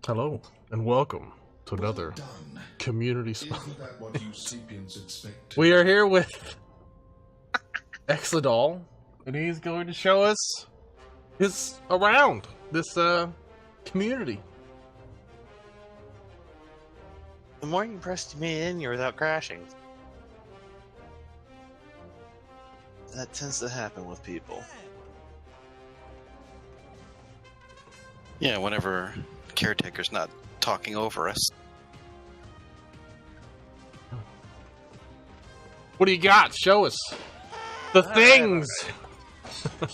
Hello, and welcome to Well another done. community spot. Isn't that what you Sapiens expect? We are here with Exsedol, and he's going to show us his around this community. The more you press to me in here without crashing. That tends to happen with people. Yeah, whenever caretaker's not talking over us. What do you got? Show us the things. The Out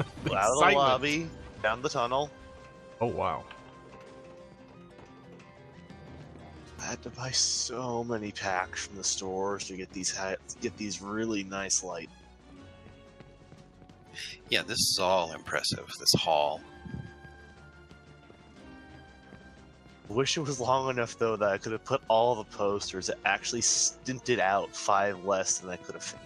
of the excitement. lobby, down the tunnel. Oh wow! I had to buy so many packs from the stores to get these really nice lights. Yeah, this is all impressive, this hall. I wish it was long enough though that I could have put all the posters that actually stinted out 5 less than I could have fit.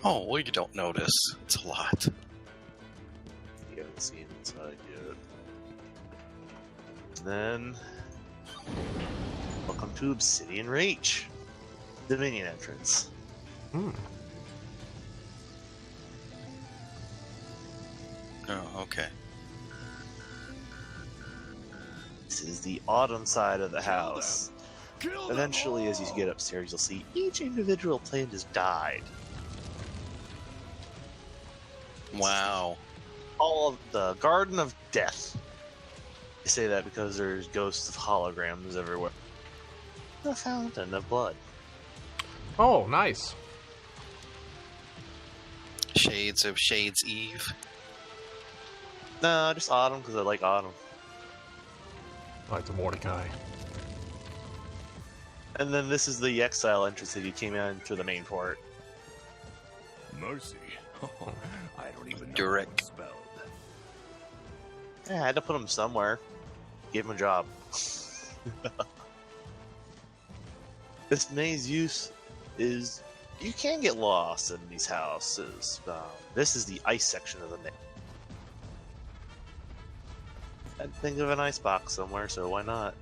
Oh, well, you don't notice. It's a lot. You haven't seen inside yet. And then, welcome to Obsidian Reach, the minion entrance. Hmm. Oh, okay. This is the autumn side of the house. Eventually, as you get upstairs, you'll see each individual plant has died. Wow. All of the Garden of Death. I say that because there's ghosts of holograms everywhere. The Fountain of Blood. Oh, nice. Shades of Shades Eve. No, just autumn because I like autumn. Like the Mordecai. And then this is the exile entrance if you came in through the main port. Mercy. I don't even know Nordrake. what it's spelled. Yeah, I had to put them somewhere. Give him a job. This maze use is... You can get lost in these houses. This is the ice section of the maze. I'd think of an ice box somewhere, so why not?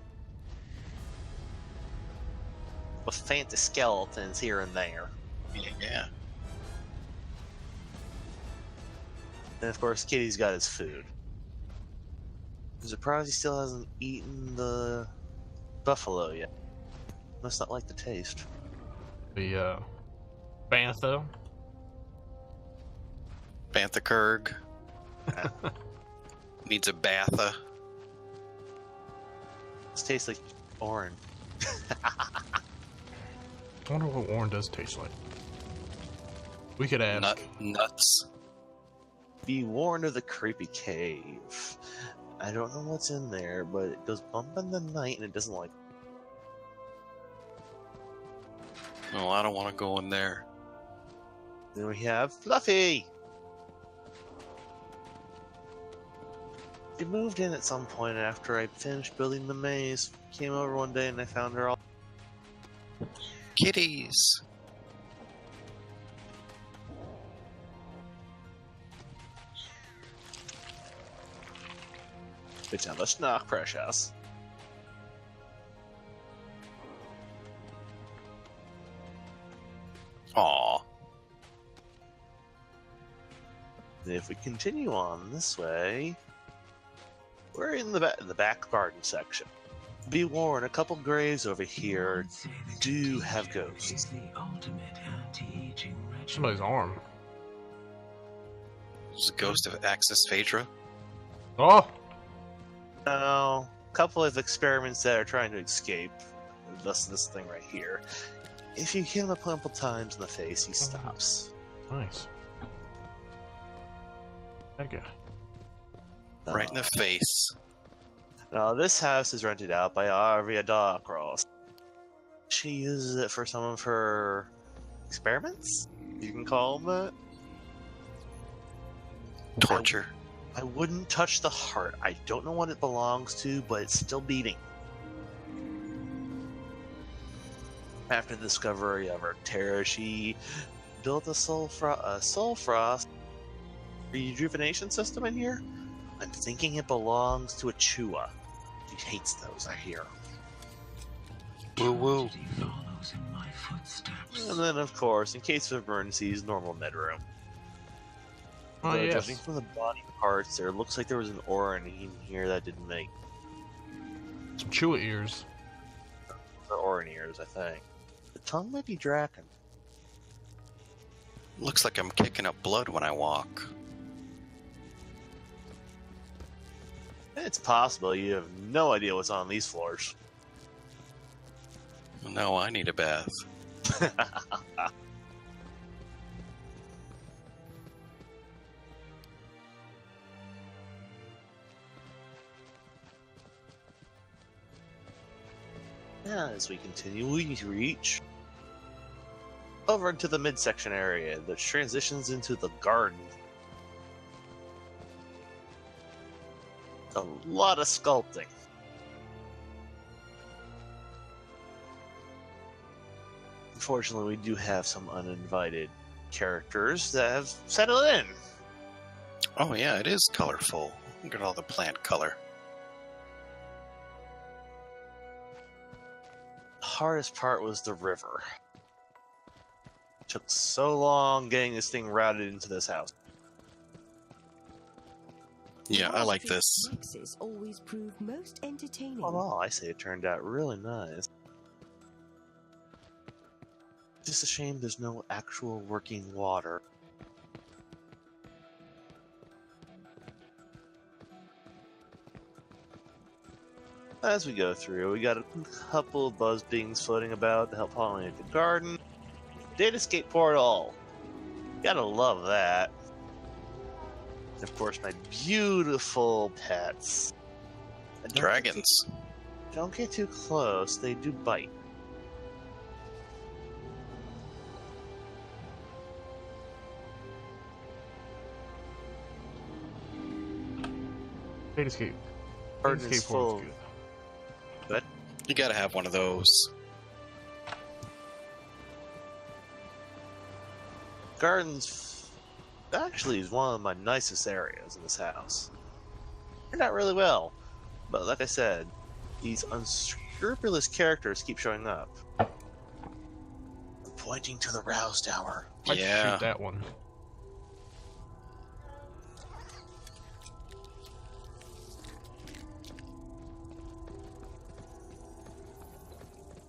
With fancy skeletons here and there. Yeah. And of course, Kitty's got his food. I'm surprised he still hasn't eaten the buffalo yet. Must not like the taste. The Bantha. Banthacurg. Needs a batha. This tastes like orange. I wonder what Warren does taste like. We could ask. Nuts. Be warned of the creepy cave. I don't know what's in there, but it goes bump in the night and it doesn't like. Well, I don't want to go in there. Then we have Fluffy! She moved in at some point after I finished building the maze. Came over one day and I found her all. Kitties. It's have a snack, precious. Aw. And if we continue on this way, we're in the back garden section. Be warned, a couple graves over here do have ghosts. Somebody's arm. There's a ghost of Axis Phaedra. Oh! Now, a couple of experiments that are trying to escape. Thus, this thing right here. If you hit him a couple times in the face, he stops. Nice. That guy. Right in the face. Now, this house is rented out by Arvia Dawcross. She uses it for some of her experiments? You can call them that? Torture. I wouldn't touch the heart. I don't know what it belongs to, but it's still beating. After the discovery of her terror, she built a soul frost rejuvenation system in here. I'm thinking it belongs to a Chua. She hates those, I hear. Woo woo. And then, of course, in case of emergencies, normal bedroom. Oh, Though, yes. judging from the body parts, there looks like there was an Orin in here that didn't make. Some Chewa ears. Or Orin ears, I think. The tongue might be Draken. Looks like I'm kicking up blood when I walk. It's possible you have no idea what's on these floors. No, I need a bath. As we continue, we reach over into the midsection area that transitions into the garden. A lot of sculpting. Unfortunately, we do have some uninvited characters that have settled in. Oh yeah, it is colorful. Look at all the plant color. The hardest part was the river. Took so long getting this thing routed into this house. Yeah, I like this. Mixes always prove most entertaining. Overall, I say it turned out really nice. Just a shame there's no actual working water. As we go through, we got a couple of buzz beings floating about to help pollinate the garden. Datascape portal! Gotta love that. And of course, my beautiful pets. Dragons. Don't get too close, they do bite. Datascape. Garden is Datascape full. portal's good. You gotta have one of those. Gardens actually is one of my nicest areas in this house. Turned out really well, but like I said, these unscrupulous characters keep showing up. I'm pointing to the Rouse Tower. I'd Yeah. shoot that one.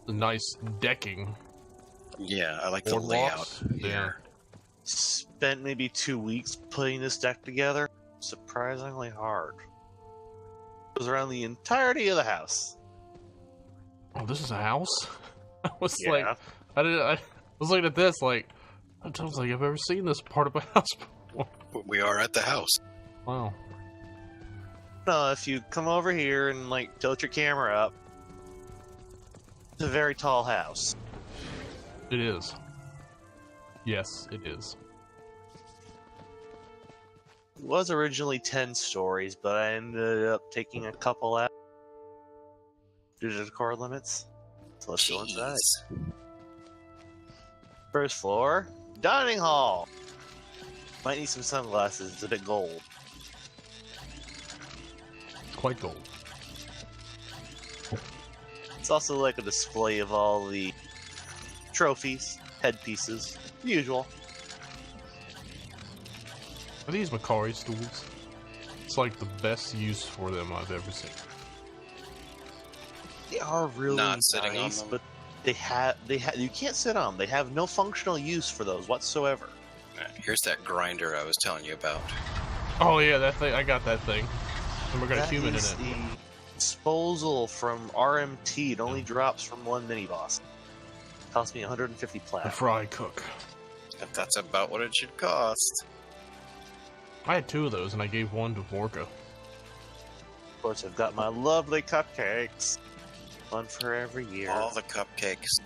The nice decking. Yeah, I like the Boardwalks. layout Yeah. here. Spent maybe 2 weeks putting this deck together. Surprisingly hard. It was around the entirety of the house. Oh, this is a house? I was Yeah. like, I was looking at this like, I don't think I've ever seen this part of a house before. We are at the house. Wow. No, if you come over here and like tilt your camera up, it's a very tall house. It is. Yes, it is. It was originally 10 stories, but I ended up taking a couple out due to the core limits. So let's go inside. Jeez. First floor, dining hall. Might need some sunglasses. It's a bit gold. It's quite gold. It's also like a display of all the trophies, headpieces, the usual. Are these Macari stools? It's like the best use for them I've ever seen. They are really Not sitting on nice, them. but you can't sit on them. They have no functional use for those whatsoever. Here's that grinder I was telling you about. Oh yeah, that thing. I got that thing. And we got a That human in is it. the disposal from RMT. It only drops from one mini boss. Cost me 150 The plat. fry cook. If that's about what it should cost. I had 2 of those, and I gave one to Vorka. Of course, I've got my lovely cupcakes. One for every year. All the cupcakes.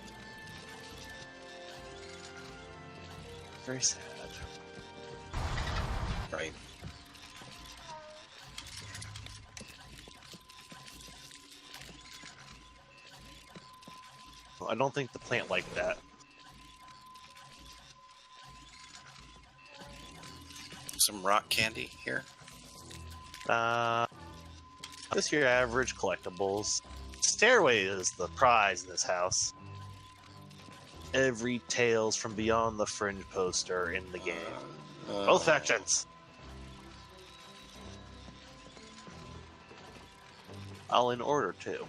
Very sad. Right. Well, I don't think the plant liked that. Some rock candy here. Just your average collectibles. Stairway is the prize in this house. Every Tales from Beyond the Fringe poster in the game. Both factions. All in order, too.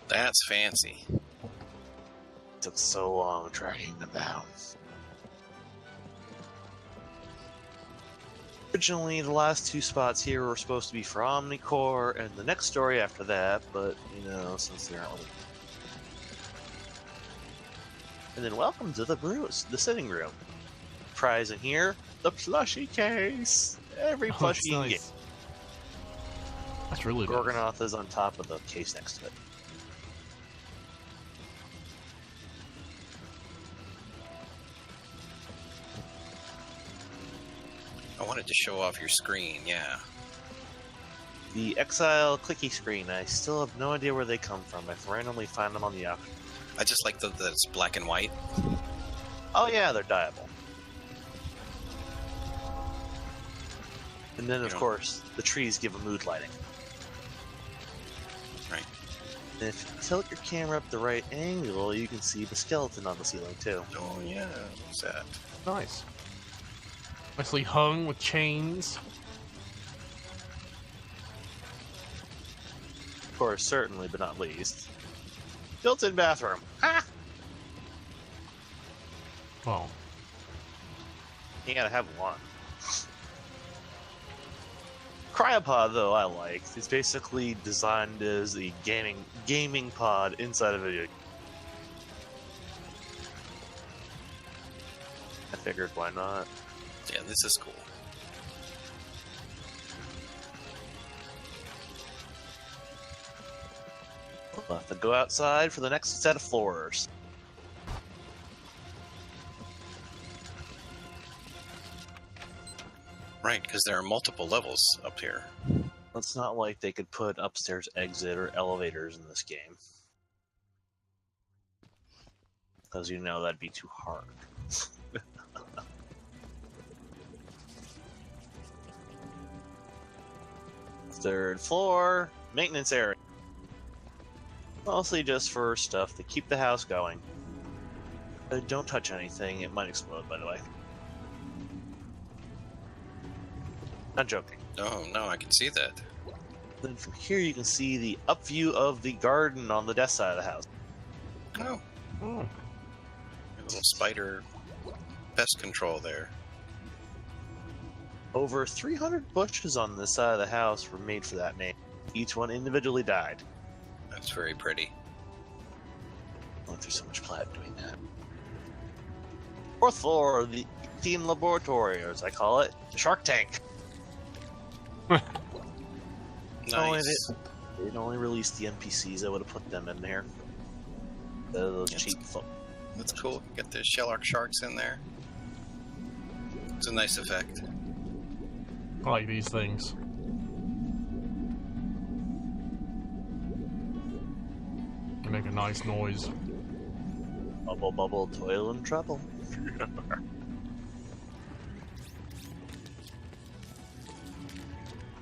That's fancy. Took so long tracking them down. Originally, the last two spots here were supposed to be for Omnicore, and the next story after that, but, you know, since they're not... And then welcome to the sitting room. Prize in here, the plushie case! Every plushie you can get. That's really nice. Gorgonoth is on top of the case next to it. I wanted to show off your screen, yeah. The Exile clicky screen, I still have no idea where they come from. I've randomly found them on the auction. I just like that it's black and white. Oh yeah, they're dyeable. And then, of course, the trees give a mood lighting. Right. And if you tilt your camera up the right angle, you can see the skeleton on the ceiling, too. Oh yeah, what's that? Nice. Nicely hung with chains. Of course, certainly, but not least, built-in bathroom. Ha! Oh. You gotta have one. Cryopod, though, I like. It's basically designed as a gaming pod inside a video. I figured, why not? Yeah, this is cool. We'll have to go outside for the next set of floors. Right, because there are multiple levels up here. It's not like they could put upstairs exit or elevators in this game. Because you know that'd be too hard. Third floor, maintenance area. Mostly just for stuff to keep the house going. Don't touch anything, it might explode, by the way. Not joking. Oh, no, I can see that. Then from here you can see the up view of the garden on the desk side of the house. Oh, Oh. a little spider pest control there. Over 300 bushes on this side of the house were made for that name. Each one individually died. That's very pretty. Went through so much plaid doing that. Fourth floor, the team laboratory, or as I call it, the Shark Tank. Nice. They'd only released the NPCs, I would have put them in there. Those cheap folk. That's cool. Get the Shellark sharks in there. It's a nice effect. I like these things. They make a nice noise. Bubble, bubble, toil and trouble.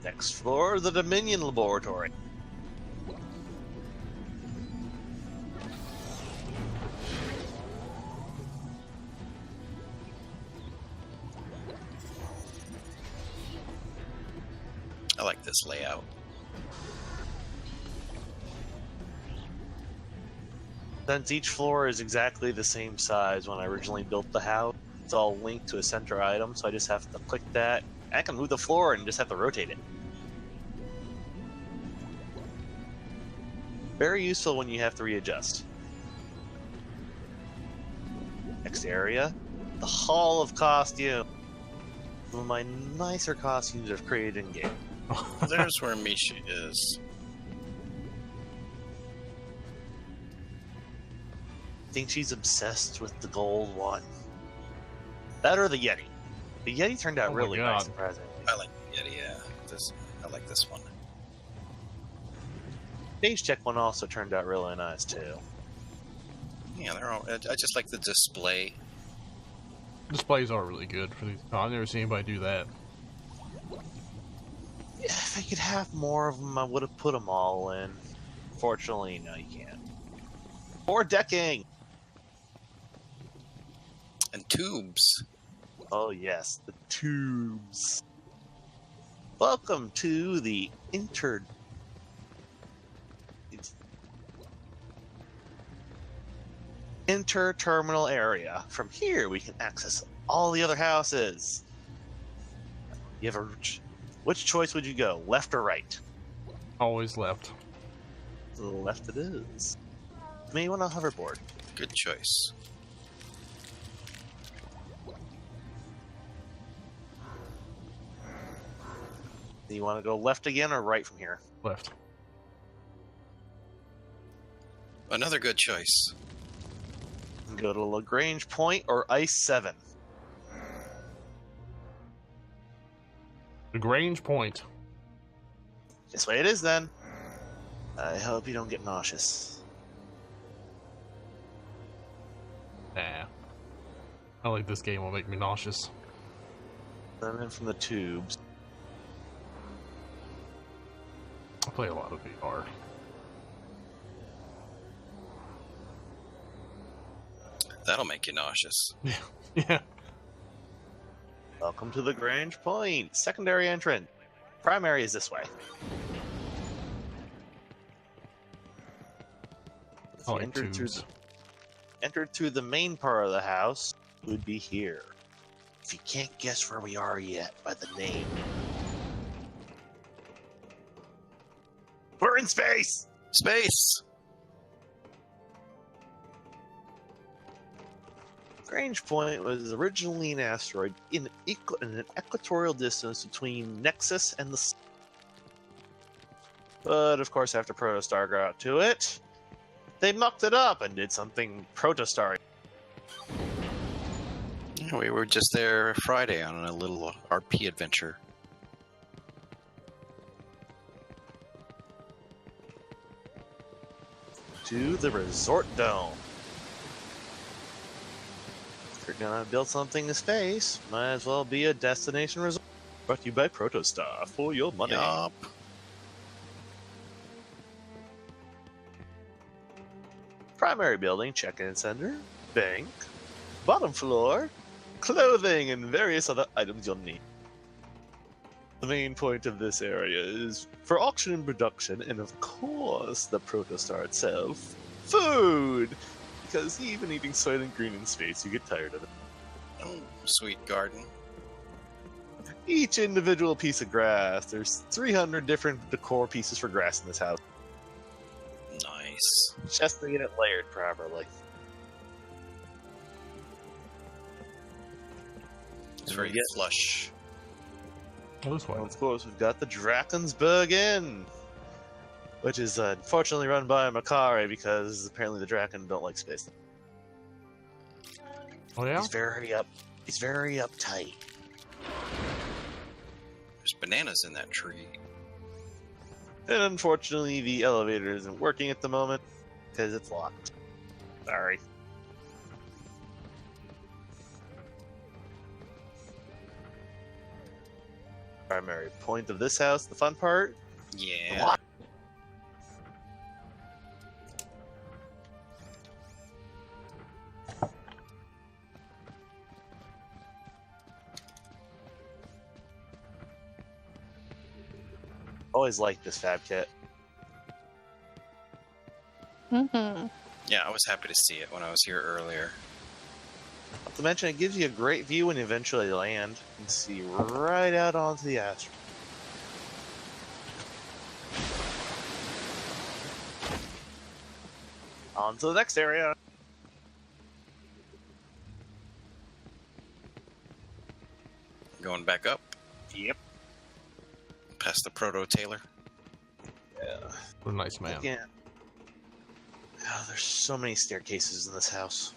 Next floor, the Dominion Laboratory. I like this layout. Since each floor is exactly the same size when I originally built the house, it's all linked to a center item, so I just have to click that. I can move the floor and just have to rotate it. Very useful when you have to readjust. Next area, the Hall of Costume. One of my nicer costumes I've created in game. There's where Misha is. I think she's obsessed with the gold one. That or the Yeti. The Yeti turned out Oh my really God. nice, surprisingly. I like Yeti, yeah. I like this one. Stage check one also turned out really nice too. Yeah, they're all. I just like the display. Displays are really good for these. Oh, I've never seen anybody do that. Yeah, if I could have more of them, I would have put them all in. Fortunately, no, you can't. More decking! And tubes. Oh yes, the tubes. Welcome to the inter-terminal area. From here, we can access all the other houses. You have a... Which choice would you go, left or right? Always left. Left it is. May want a hoverboard. Good choice. Do you want to go left again or right from here? Left. Another good choice. Go to Lagrange Point or Ice 7. Lagrange Point. This way it is then. I hope you don't get nauseous. Nah. I like this game will make me nauseous. I'm in from the tubes. I play a lot of VR. That'll make you nauseous. Yeah. Welcome to Lagrange Point. Secondary entrance. Primary is this way. If I you like entered through the main part of the house, would be here. If you can't guess where we are yet by the name. We're in space! Space! Lagrange Point was originally an asteroid in an equatorial distance between Nexus and the Sun. But of course, after Protostar got to it, they mucked it up and did something Protostar. Yeah, we were just there Friday on a little RP adventure. To the Resort Dome. If you're gonna build something in space, might as well be a destination resort. Brought to you by Protostar for your money. Yup. Primary building, check-in center, bank, bottom floor, clothing, and various other items you'll need. The main point of this area is for auction and production, and of course the Protostar itself, food! Because even eating Soylent Green in space, you get tired of it. Oh, sweet garden. Each individual piece of grass, there's 300 different decor pieces for grass in this house. Nice. Just to get it layered properly. It's very flush. Oh, this way. Well, of course, we've got the Drakensberg Inn, which is unfortunately run by Makare because apparently the Draken don't like space. Oh yeah? He's very uptight. There's bananas in that tree. And unfortunately, the elevator isn't working at the moment because it's locked. Sorry. Primary point of this house, the fun part. Yeah. What? Always liked this fab kit. Mm-hmm. Yeah, I was happy to see it when I was here earlier. Not to mention, it gives you a great view when you eventually land and see right out onto the asteroid. On to the next area. Going back up Yep. past the Proto Taylor. Yeah. What a nice man. Again. Oh, there's so many staircases in this house.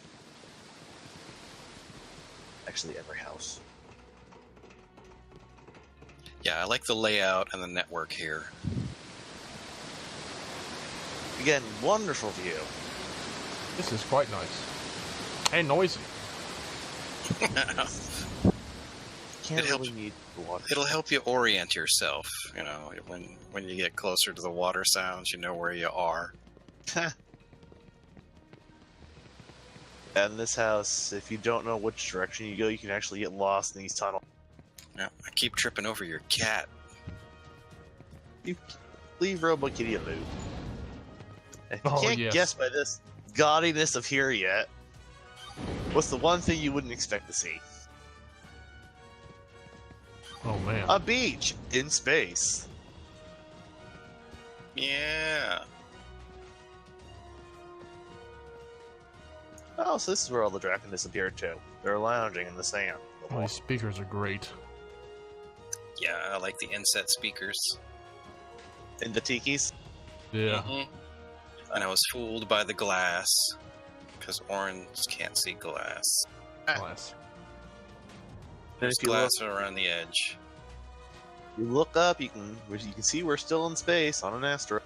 Actually, every house. Yeah, I like the layout and the network here. Again, wonderful view. This is quite nice. And noisy. Can't really need the water. It'll help you orient yourself. You know, when you get closer to the water sounds, you know where you are. And this house, if you don't know which direction you go, you can actually get lost in these tunnels. Yeah, I keep tripping over your cat. You leave Robo Kitty alone. If you Oh, can't yes. guess by this gaudiness of here yet, what's the one thing you wouldn't expect to see? Oh man. A beach in space. Yeah. Oh, so this is where all the Draken disappeared to. They're lounging in the sand. Oh, these speakers are great. Yeah, I like the inset speakers. In the tikis. Yeah. Mhm. And I was fooled by the glass, because Orange can't see glass. Class. And There's if you look, glass around the edge. you look up, you can see we're still in space on an asteroid.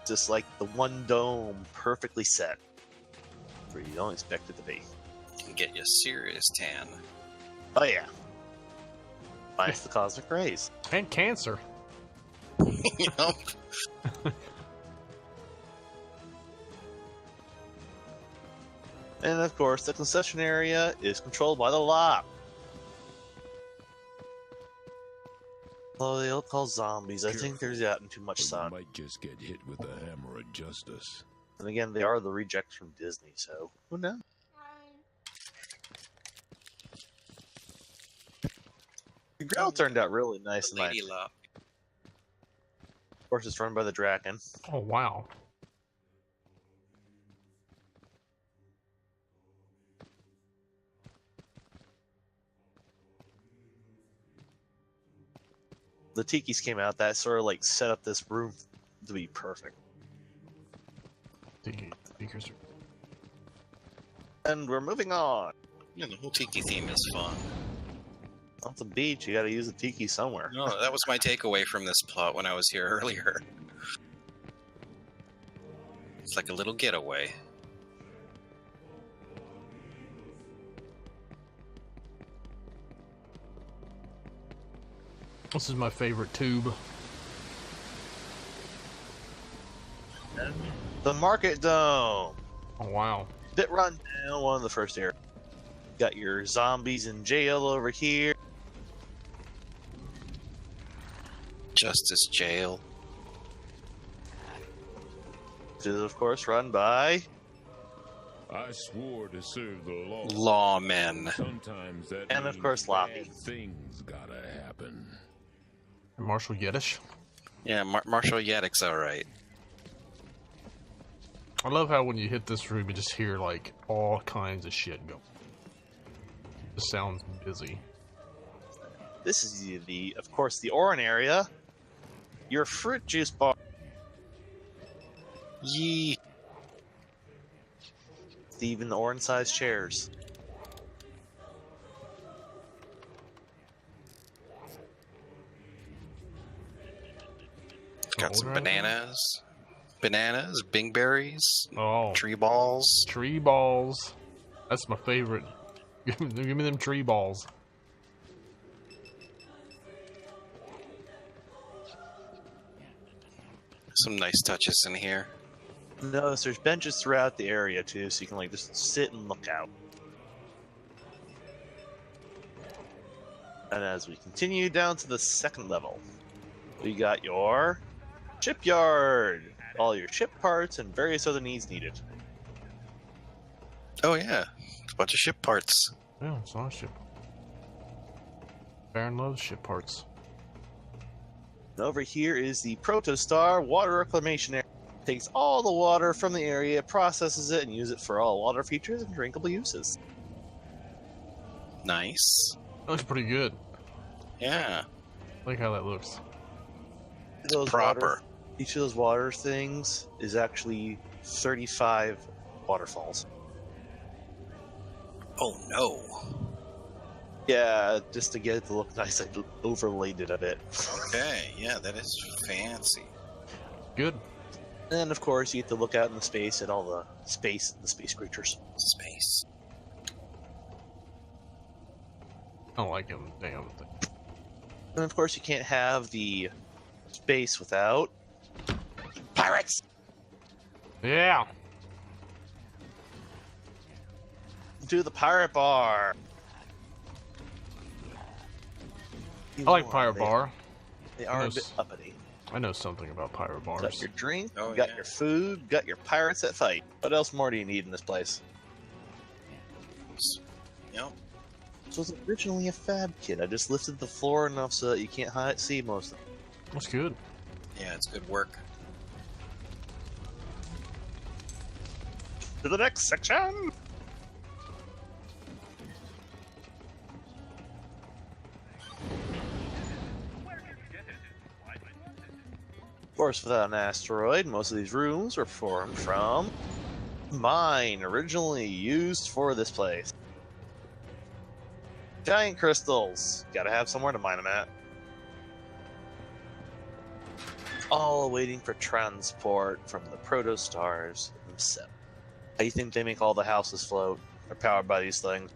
Just like the one dome perfectly set. Where you don't expect it to be. Can get you a serious tan. Oh yeah. Minus the cosmic rays. And cancer. You know? And of course, the concession area is controlled by the lock. Oh, they'll call zombies. I think there's gotten too much Or you sun. might just get hit with the hammer of justice. And again, they are the rejects from Disney, so who knows? The grill turned out really nice and Lady nice. Luck. Of course, it's run by the Draken. Oh wow. The Tikis came out that sort of like set up this room to be perfect. Tiki speakers are. And we're moving on. Yeah, the whole Tiki theme is fun. Off the beach, you gotta use a Tiki somewhere. No, that was my takeaway from this plot when I was here earlier. It's like a little getaway. This is my favorite tube. The Market Dome. Oh wow. Bit run down, one of the first areas. Got your zombies in jail over here. Justice Jail. Which is, of course, run by. I swore to serve the law. Lawmen. Sometimes that And, of means course, Lobby. bad things gotta happen. Marshall Yiddish. Yeah, Marshall Yaddick's alright. I love how when you hit this room, you just hear like all kinds of shit go. It sounds busy. This is of course, the Orin area. Your fruit juice bar. Yee. Even the Orin-sized chairs. Got some Hold on. bananas. Bananas, bingberries, Oh, tree balls. tree balls. That's my favorite. Give me them tree balls. Some nice touches in here. Notice there's benches throughout the area too, so you can like just sit and look out. And as we continue down to the second level, we got your shipyard. All your ship parts and various other needs needed. Oh yeah, a bunch of ship parts. Yeah, it's not a ship. Baron loves ship parts. And over here is the Protostar water reclamation area. Takes all the water from the area, processes it, and uses it for all water features and drinkable uses. Nice. That looks pretty good. Yeah. I like how that looks. Those Proper. Each of those water things is actually 35 waterfalls. Oh no. Yeah, just to get it to look nice, I overlaid it a bit. Okay, yeah, that is fancy. Good. And of course, you get to look out in the space at all the space creatures. Space. I don't like him. Damn. And of course, you can't have the space without pirates. Yeah. Do the pirate bar. I like Pirate Bar. They are a bit uppity. I know something about pirate bars. Got your drink, Oh, you got yeah. your food, got your pirates that fight. What else more do you need in this place? Yep. This was originally a fab kit. I just lifted the floor enough so that you can't see most of it. That's good. Yeah, it's good work. To the next section! Of course, without an asteroid, most of these rooms were formed from mine, originally used for this place. Giant crystals. Gotta have somewhere to mine them at. All waiting for transport from the protostars themselves. How do you think they make all the houses float? They're powered by these things.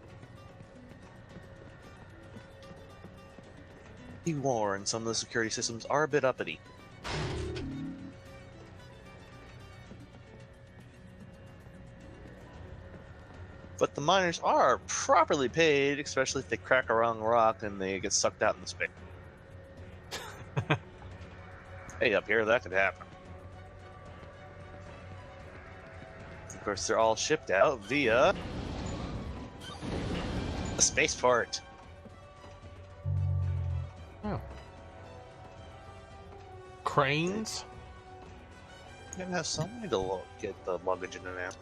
Be warned, some of the security systems are a bit uppity. But the miners are properly paid, especially if they crack a wrong rock and they get sucked out in space. Hey, up here, that could happen. Of course, they're all shipped out via a spaceport. Oh. Cranes? You gotta have some way to get the luggage in and out.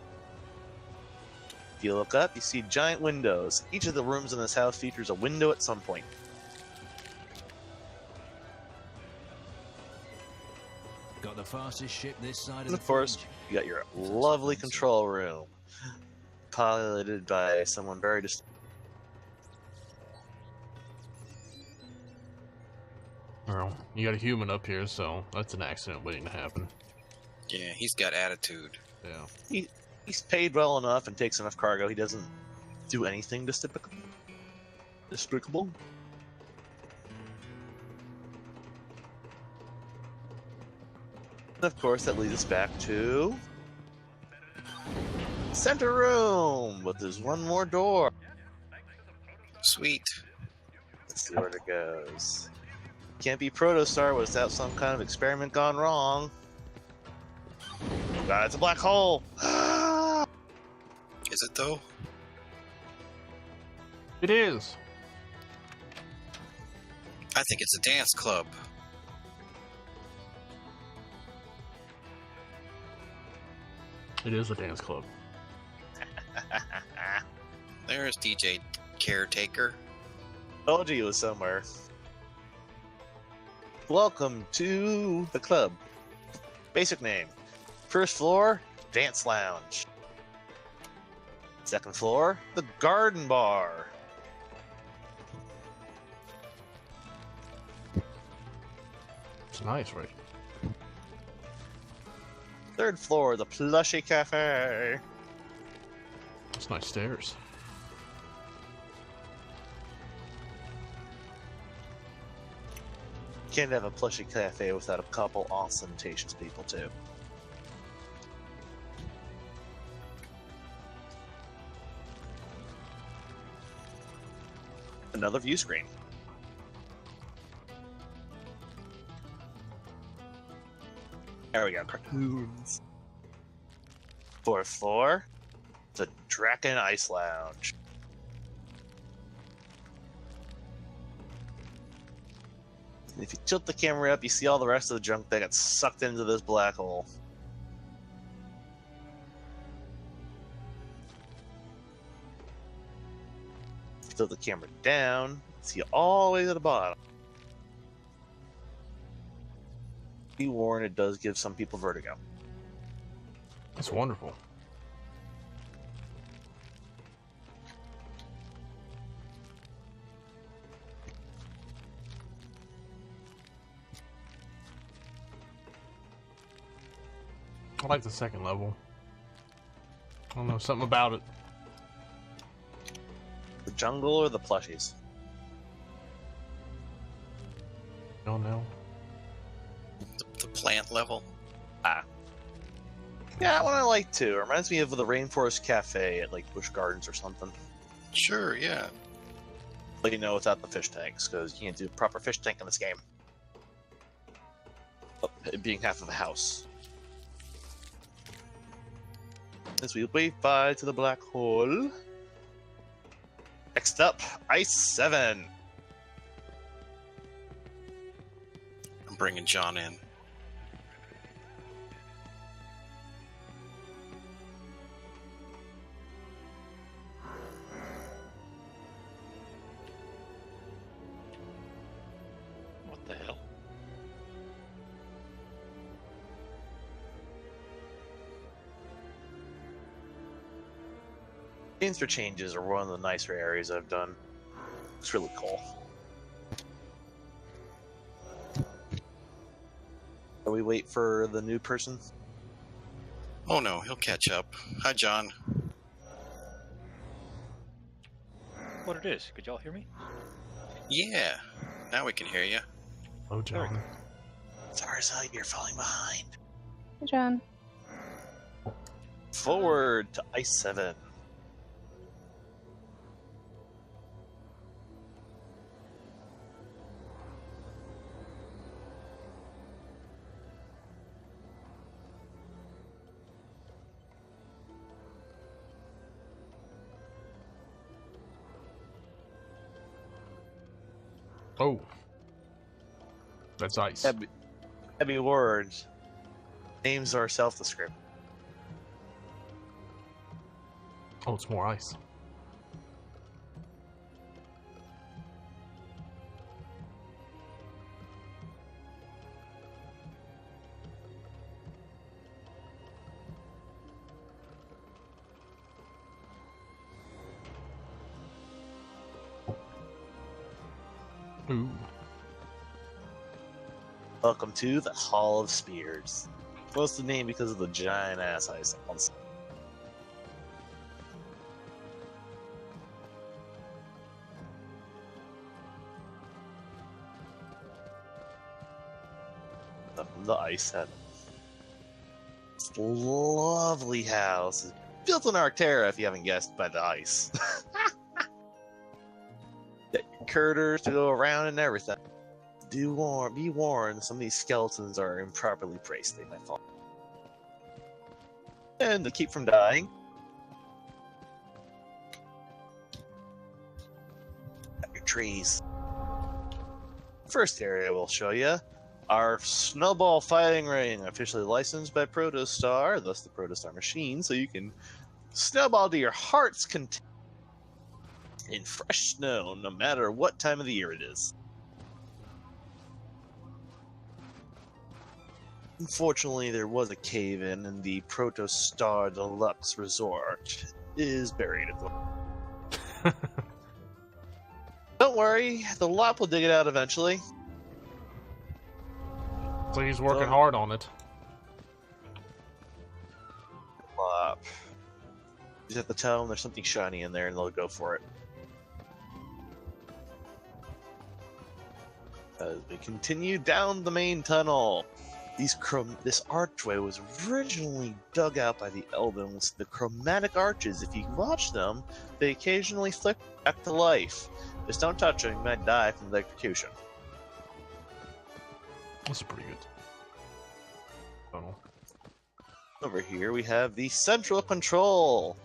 If you look up, you see giant windows. Each of the rooms in this house features a window at some point. Got the fastest ship this side And of of the course, fridge. you got your lovely control room, piloted by someone very distinct. Well, you got a human up here, so that's an accident waiting to happen. Yeah, he's got attitude. Yeah. He's paid well enough and takes enough cargo. He doesn't do anything despicable. And of course, that leads us back to center room, but there's one more door. Sweet. Let's see where it goes. Can't be Protostar without some kind of experiment gone wrong. Oh god, it's a black hole! Is it though? It is. I think it's a dance club. It is a dance club. There's DJ Caretaker. Told you it was somewhere. Welcome to the club. Basic name. First floor, dance lounge. Second floor, the garden bar. It's nice, right? Third floor, the plushy cafe. It's nice stairs. Can't have a plushy cafe without a couple ostentatious people too. Another view screen. There we go, cartoons. Fourth floor, the Draken Ice Lounge. And if you tilt the camera up, you see all the rest of the junk that got sucked into this black hole. Tilt the camera down, see all the way to the bottom. Be warned, it does give some people vertigo. It's wonderful. I like the second level. I don't know, something about it. The jungle or the plushies? Oh no. The plant level. Yeah, one I like too. It reminds me of the Rainforest Cafe at like Busch Gardens or something. Sure, yeah. But you know, without the fish tanks, because you can't do a proper fish tank in this game. Oh, it being half of a house. As we wave by to the black hole. Next up, Ice 7. I'm bringing John in. What the hell? Scenes for changes are one of the nicer areas I've done. It's really cool. Shall we wait for the new person? Oh no, he'll catch up. Hi, John. What it is? Could y'all hear me? Yeah, now we can hear you. Oh, John. Tarazed, you're falling behind. Hey, John. Forward to Ice 7. Oh. That's ice. Heavy words. Names are self-descriptive. Oh, it's more ice. Ooh. Welcome to the Hall of Spears. Supposed to name because of the giant ass ice on the side. The ice heaven. This lovely house is built in Arctera, if you haven't guessed by the ice. Got your cutters to go around and everything. Be warned, some of these skeletons are improperly placed. They might fall. And to keep from dying, got your trees. First area we'll show you, our Snowball Fighting Ring, officially licensed by Protostar, thus the Protostar machine, so you can snowball to your heart's content in fresh snow, no matter what time of the year it is. Unfortunately, there was a cave-in, and the Protostar Deluxe Resort is buried at the... Don't worry, the Lop will dig it out eventually. So he's working hard on it. Lop. You just have to tell them there's something shiny in there, and they'll go for it. As we continue down the main tunnel. This archway was originally dug out by the Eldons. The chromatic arches, if you watch them, they occasionally flick back to life. Just don't touch them, you might die from electrocution. That's pretty good. Tunnel. Over here we have the central control.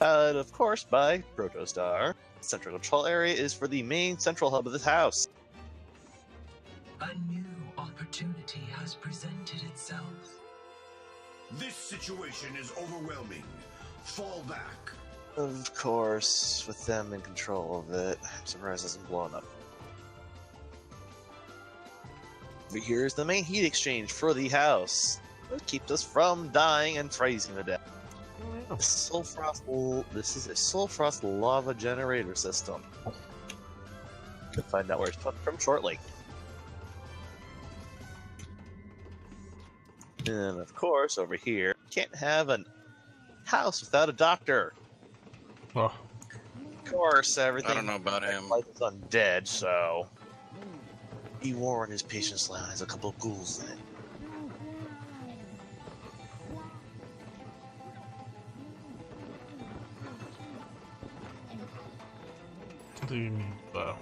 Of course, by Protostar. The central control area is for the main central hub of this house. A new opportunity has presented itself. This situation is overwhelming. Fall back. Of course, with them in control of it, I'm surprised it hasn't blown up. But here's the main heat exchange for the house. It keeps us from dying and freezing to death. This is a Sulfrost lava generator system. We'll find out where it's coming from shortly. And of course, over here, can't have a house without a doctor. Oh. course, everything. I don't know about him. Life is undead, so be warned, his patience line has a couple of ghouls in it. Do you need to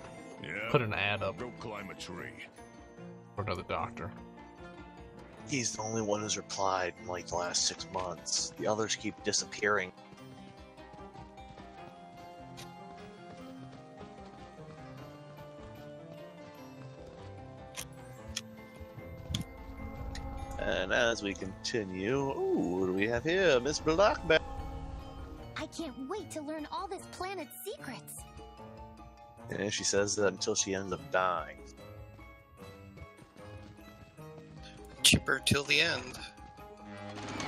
Yeah. put an ad up Go climb a tree. for another doctor? He's the only one who's replied in like the last 6 months. The others keep disappearing. And as we continue, ooh, what do we have here? Miss Blackbeard. I can't wait to learn all this planet's secrets. And she says that until she ends up dying. Chipper till the end.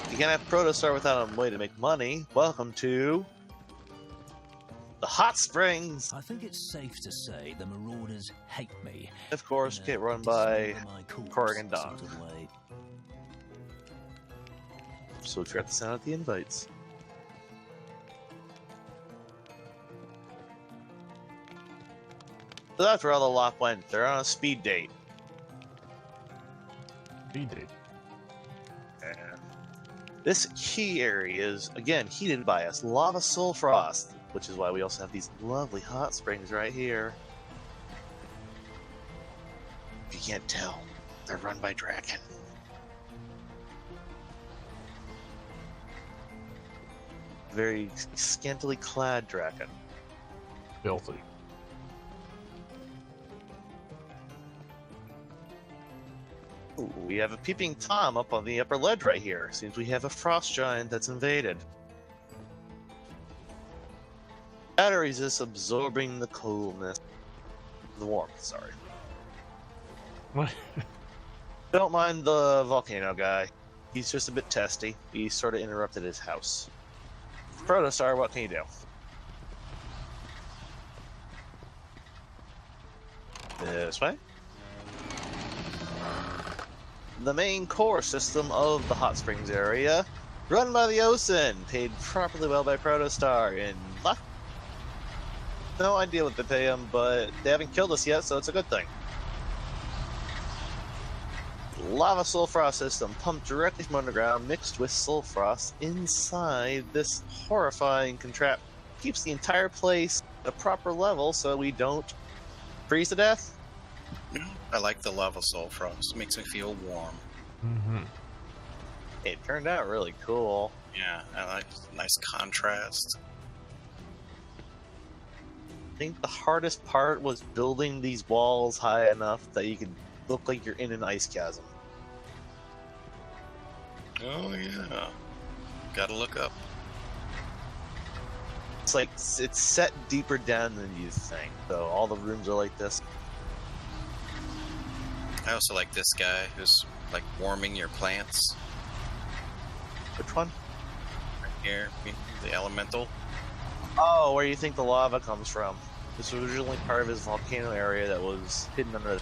You can't have Protostar without a way to make money. Welcome to the Hot Springs. I think it's safe to say the Marauders hate me. Of course, In a get run by dismember my corpse Corrigan Dog. sort of way. So we forgot to send out the invites. So that's where all the lot went. They're on a speed date. Speed date. This key area is, again, heated by us lava soul frost, which is why we also have these lovely hot springs right here. If you can't tell, they're run by Draken. Very scantily clad Draken. Filthy. Ooh, we have a peeping Tom up on the upper ledge right here. Seems we have a frost giant that's invaded. Batteries is absorbing the coolness. The warmth, sorry. What? Don't mind the volcano guy. He's just a bit testy. He sort of interrupted his house. Protostar, what can you do? This way. The main core system of the hot springs area, run by the Ocean, paid properly well by Protostar, and no idea what they pay him, but they haven't killed us yet, so it's a good thing. Lava soul frost system pumped directly from underground, mixed with soul frost inside this horrifying contraption. Keeps the entire place at a proper level so we don't freeze to death. I like the lava soul frost. Makes me feel warm. Mm-hmm. It turned out really cool. Yeah, I like nice contrast. I think the hardest part was building these walls high enough that you could look like you're in an ice chasm. Oh yeah. Gotta look up. It's like it's set deeper down than you think, so all the rooms are like this. I also like this guy who's like warming your plants. Which one? Right here, the elemental. Oh, where you think the lava comes from. This was originally part of his volcano area that was hidden under the...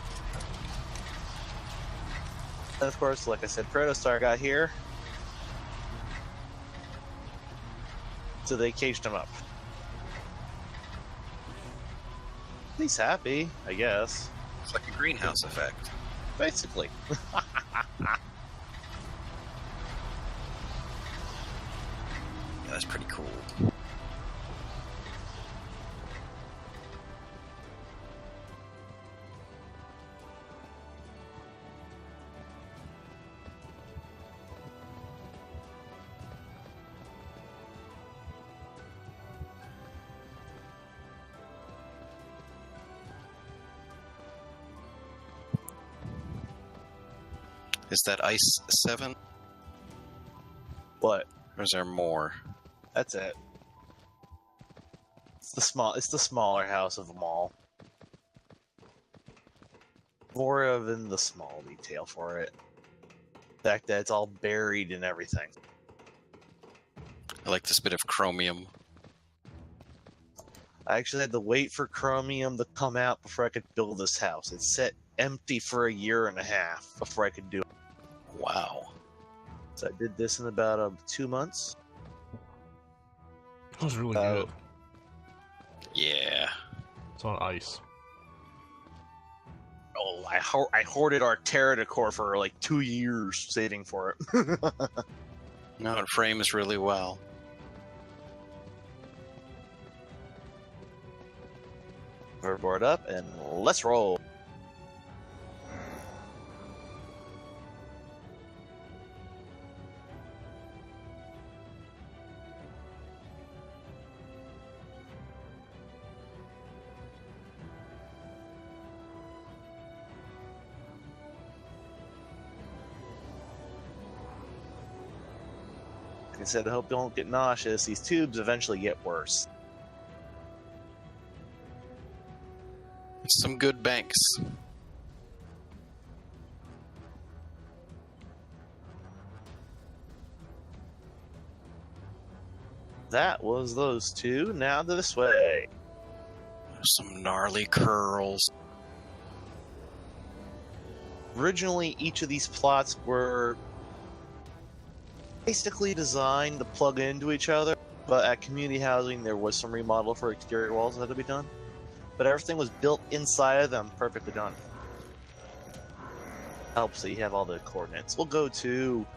And of course, like I said, Protostar got here. So they caged him up. He's happy, I guess. It's like a greenhouse effect. Basically. Yeah, that's pretty cool. Is that Ice 7? What? Or is there more? That's it. It's the smaller house of them all. More of in the small detail for it. The fact that it's all buried and everything. I like this bit of chromium. I actually had to wait for chromium to come out before I could build this house. It sat empty for a year and a half before I could do it. Wow. So I did this in about 2 months. That was really good. Yeah. It's on ice. Oh, I hoarded our Terradicore for like 2 years saving for it. No, it frames really well. Hoverboard up and let's roll. Like I said, I hope don't get nauseous. These tubes eventually get worse. Some good banks. That was those two. Now this way. Some gnarly curls. Originally, each of these plots were basically designed to plug into each other, but at community housing there was some remodel for exterior walls that had to be done. But everything was built inside of them, perfectly done. Helps that you have all the coordinates. We'll go to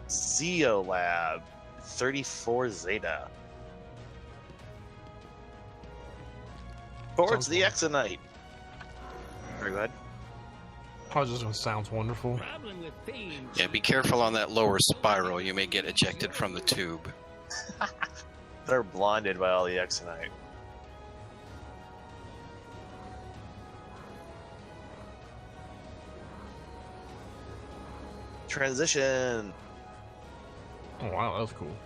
Zeolab 34 Zeta. Towards the Exonite. Very good. I was just gonna sounds wonderful. Yeah, be careful on that lower spiral. You may get ejected from the tube. They're blinded by all the Exonite. Transition. Oh wow, that was cool.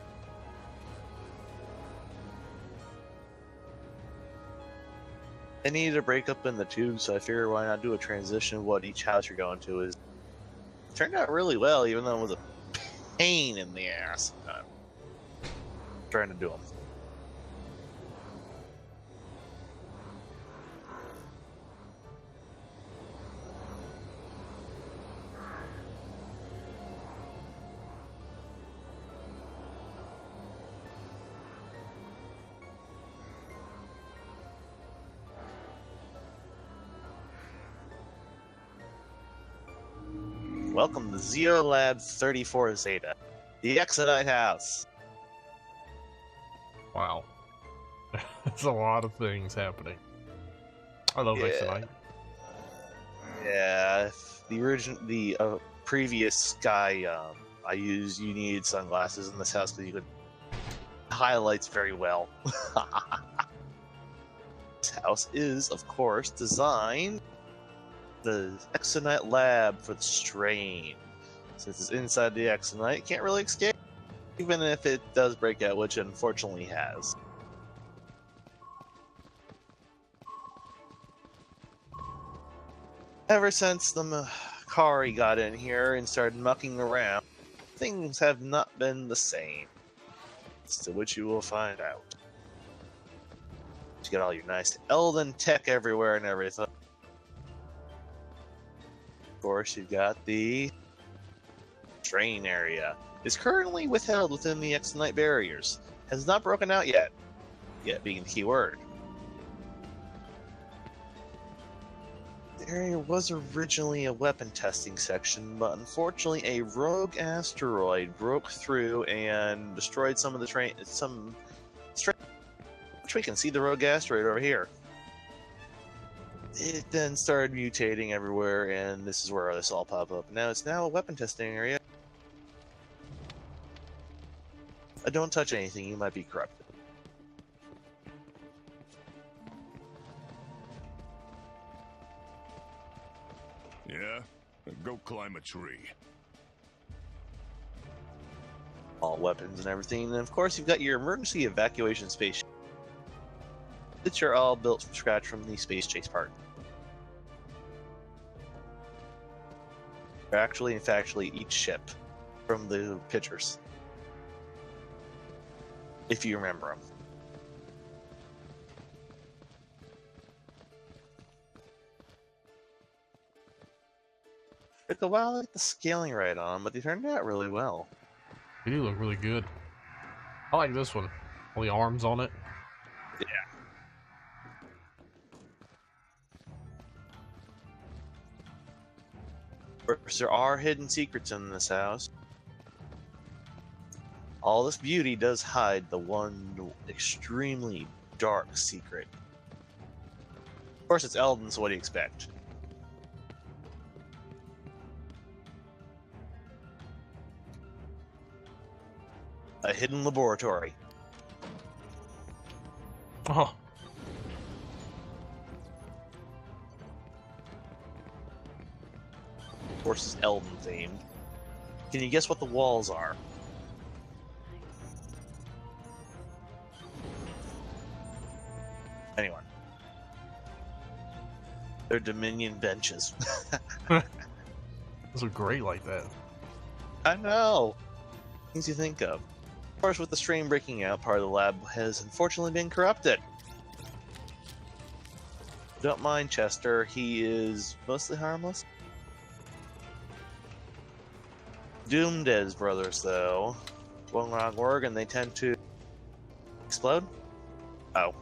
I needed to break up in the tube, so I figured why not do a transition of what each house you're going to is. It turned out really well, even though it was a pain in the ass. Trying to do them. Welcome to Zeolab 34 Zeta, the Exodite house. Wow. That's a lot of things happening. I love Exodite. Yeah, the previous guy I used, you needed sunglasses in this house because you could highlights very well. This house is, of course, designed the Exonite lab for the strain. Since it's inside the Exonite, it can't really escape, even if it does break out, which it unfortunately has. Ever since the Makari got in here and started mucking around, things have not been the same. As to which you will find out. You got all your nice Elven tech everywhere and everything. Of course, you've got the train area. It's currently withheld within the Exonite barriers. Has not broken out yet. Yet being the key word. The area was originally a weapon testing section, but unfortunately a rogue asteroid broke through and destroyed some of the train. Which we can see the rogue asteroid over here. It then started mutating everywhere, and this is where this all popped up. Now it's a weapon testing area. Don't touch anything, you might be corrupted. Yeah? Go climb a tree. All weapons and everything, and of course you've got your emergency evacuation space. Which are all built from scratch from the Space Chase part. They're actually and factually each ship from the pictures. If you remember them. Took a while to get the scaling right on, but they turned out really well. They do look really good. I like this one. All the arms on it. Yeah. Of course, there are hidden secrets in this house. All this beauty does hide the one extremely dark secret. Of course, it's Elden, so what do you expect? A hidden laboratory. Oh. Of course, it's Elden themed. Can you guess what the walls are? Anyone? They're Dominion benches. Those are great like that. I know. Things you think of. Of course, with the strain breaking out, part of the lab has unfortunately been corrupted. Don't mind Chester, he is mostly harmless. Doomed as brothers, though. One wrong word and they tend to explode? Oh.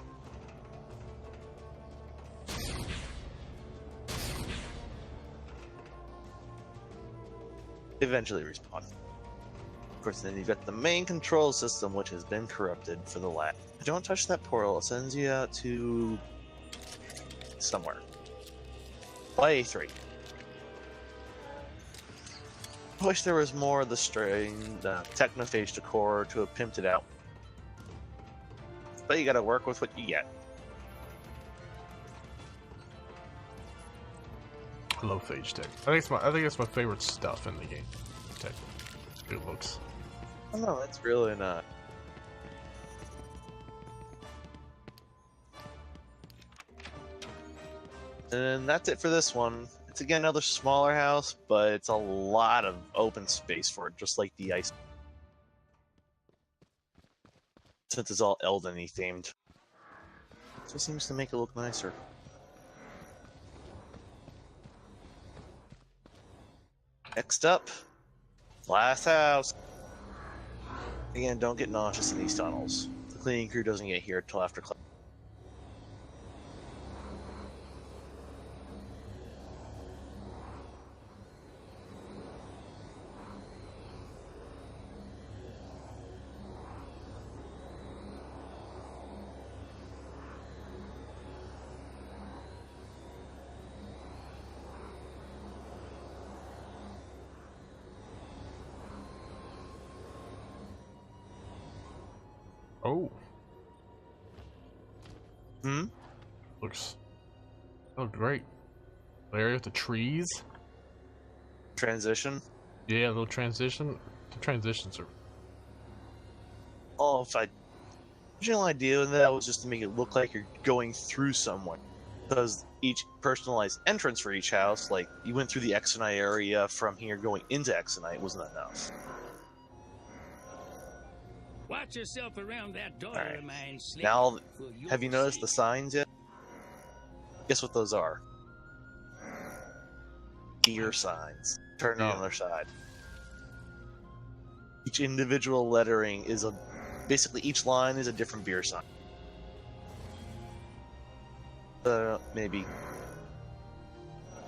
Eventually respawn. Of course, then you've got the main control system, which has been corrupted for the lab. Don't touch that portal, it sends you out to somewhere. Play 3. I wish there was more of the strain, technophage decor to have pimped it out. But you gotta work with what you get. I love phage tech. I think it's my favorite stuff in the game. Tech. It's good looks. Oh no, it's really not. And that's it for this one. It's again another smaller house, but it's a lot of open space for it, just like the ice. Since it's all Elden-y themed. So it seems to make it look nicer. Next up, last house. Again, don't get nauseous in these tunnels. The cleaning crew doesn't get here until after class. Oh. Hmm? Looks great. The area with the trees. Transition? Yeah, little transition. The transitions are. Oh, if I. The original idea of that was just to make it look like you're going through someone. Because each personalized entrance for each house, like you went through the Exenite area from here going into Exenite, wasn't enough. Watch yourself around that door Right. of mine, Snake. Now, have you noticed the signs yet? Guess what those are? Beer signs. Turn on the other side. Each individual lettering is a... Basically, each line is a different beer sign. Maybe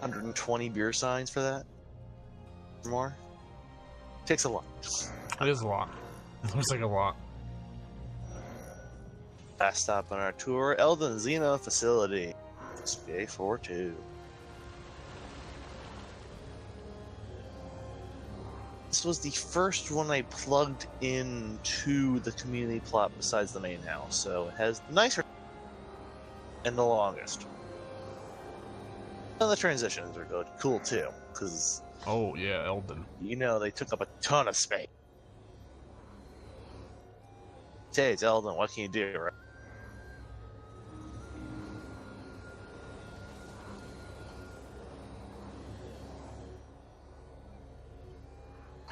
120 beer signs for that? Or more? Takes a lot. It is a lot. It looks like a lot. Last stop on our tour, Elden Xeno Facility. SPA-42. This was the first one I plugged into the community plot besides the main house, so it has the nicer and the longest. And the transitions are good, cool too, because Oh yeah, Elden. you know they took up a ton of space. Hey, it's Elden, what can you do, right?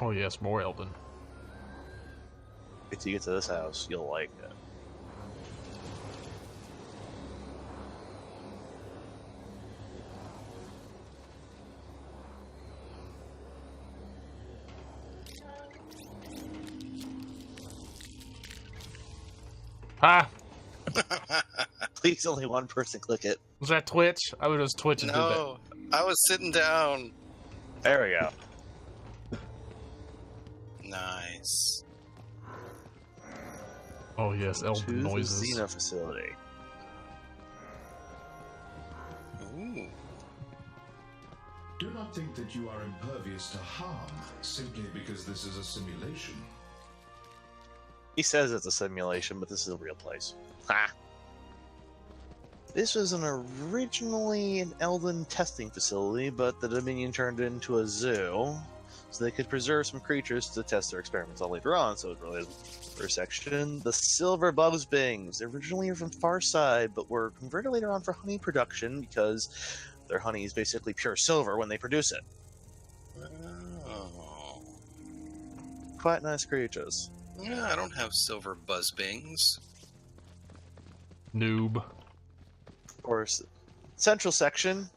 Oh yes, more Elden. If you get to this house, you'll like it. Ah! Please, only one person click it. Was that Twitch? I was just Twitch and did that. No, I was sitting down. There we go. Nice. Oh yes, To elven the noises. Xeno facility. Ooh. Do not think that you are impervious to harm simply because this is a simulation. He says it's a simulation, but this is a real place. Ha! This was originally an Elven testing facility, but the Dominion turned it into a zoo, so they could preserve some creatures to test their experiments on later on. So it's really the first section. The silver buzzbings. They originally are from Farside, but were converted later on for honey production because their honey is basically pure silver when they produce it. Oh. Quite nice creatures. Yeah, I don't have silver buzzbings. Noob. Of course, central section.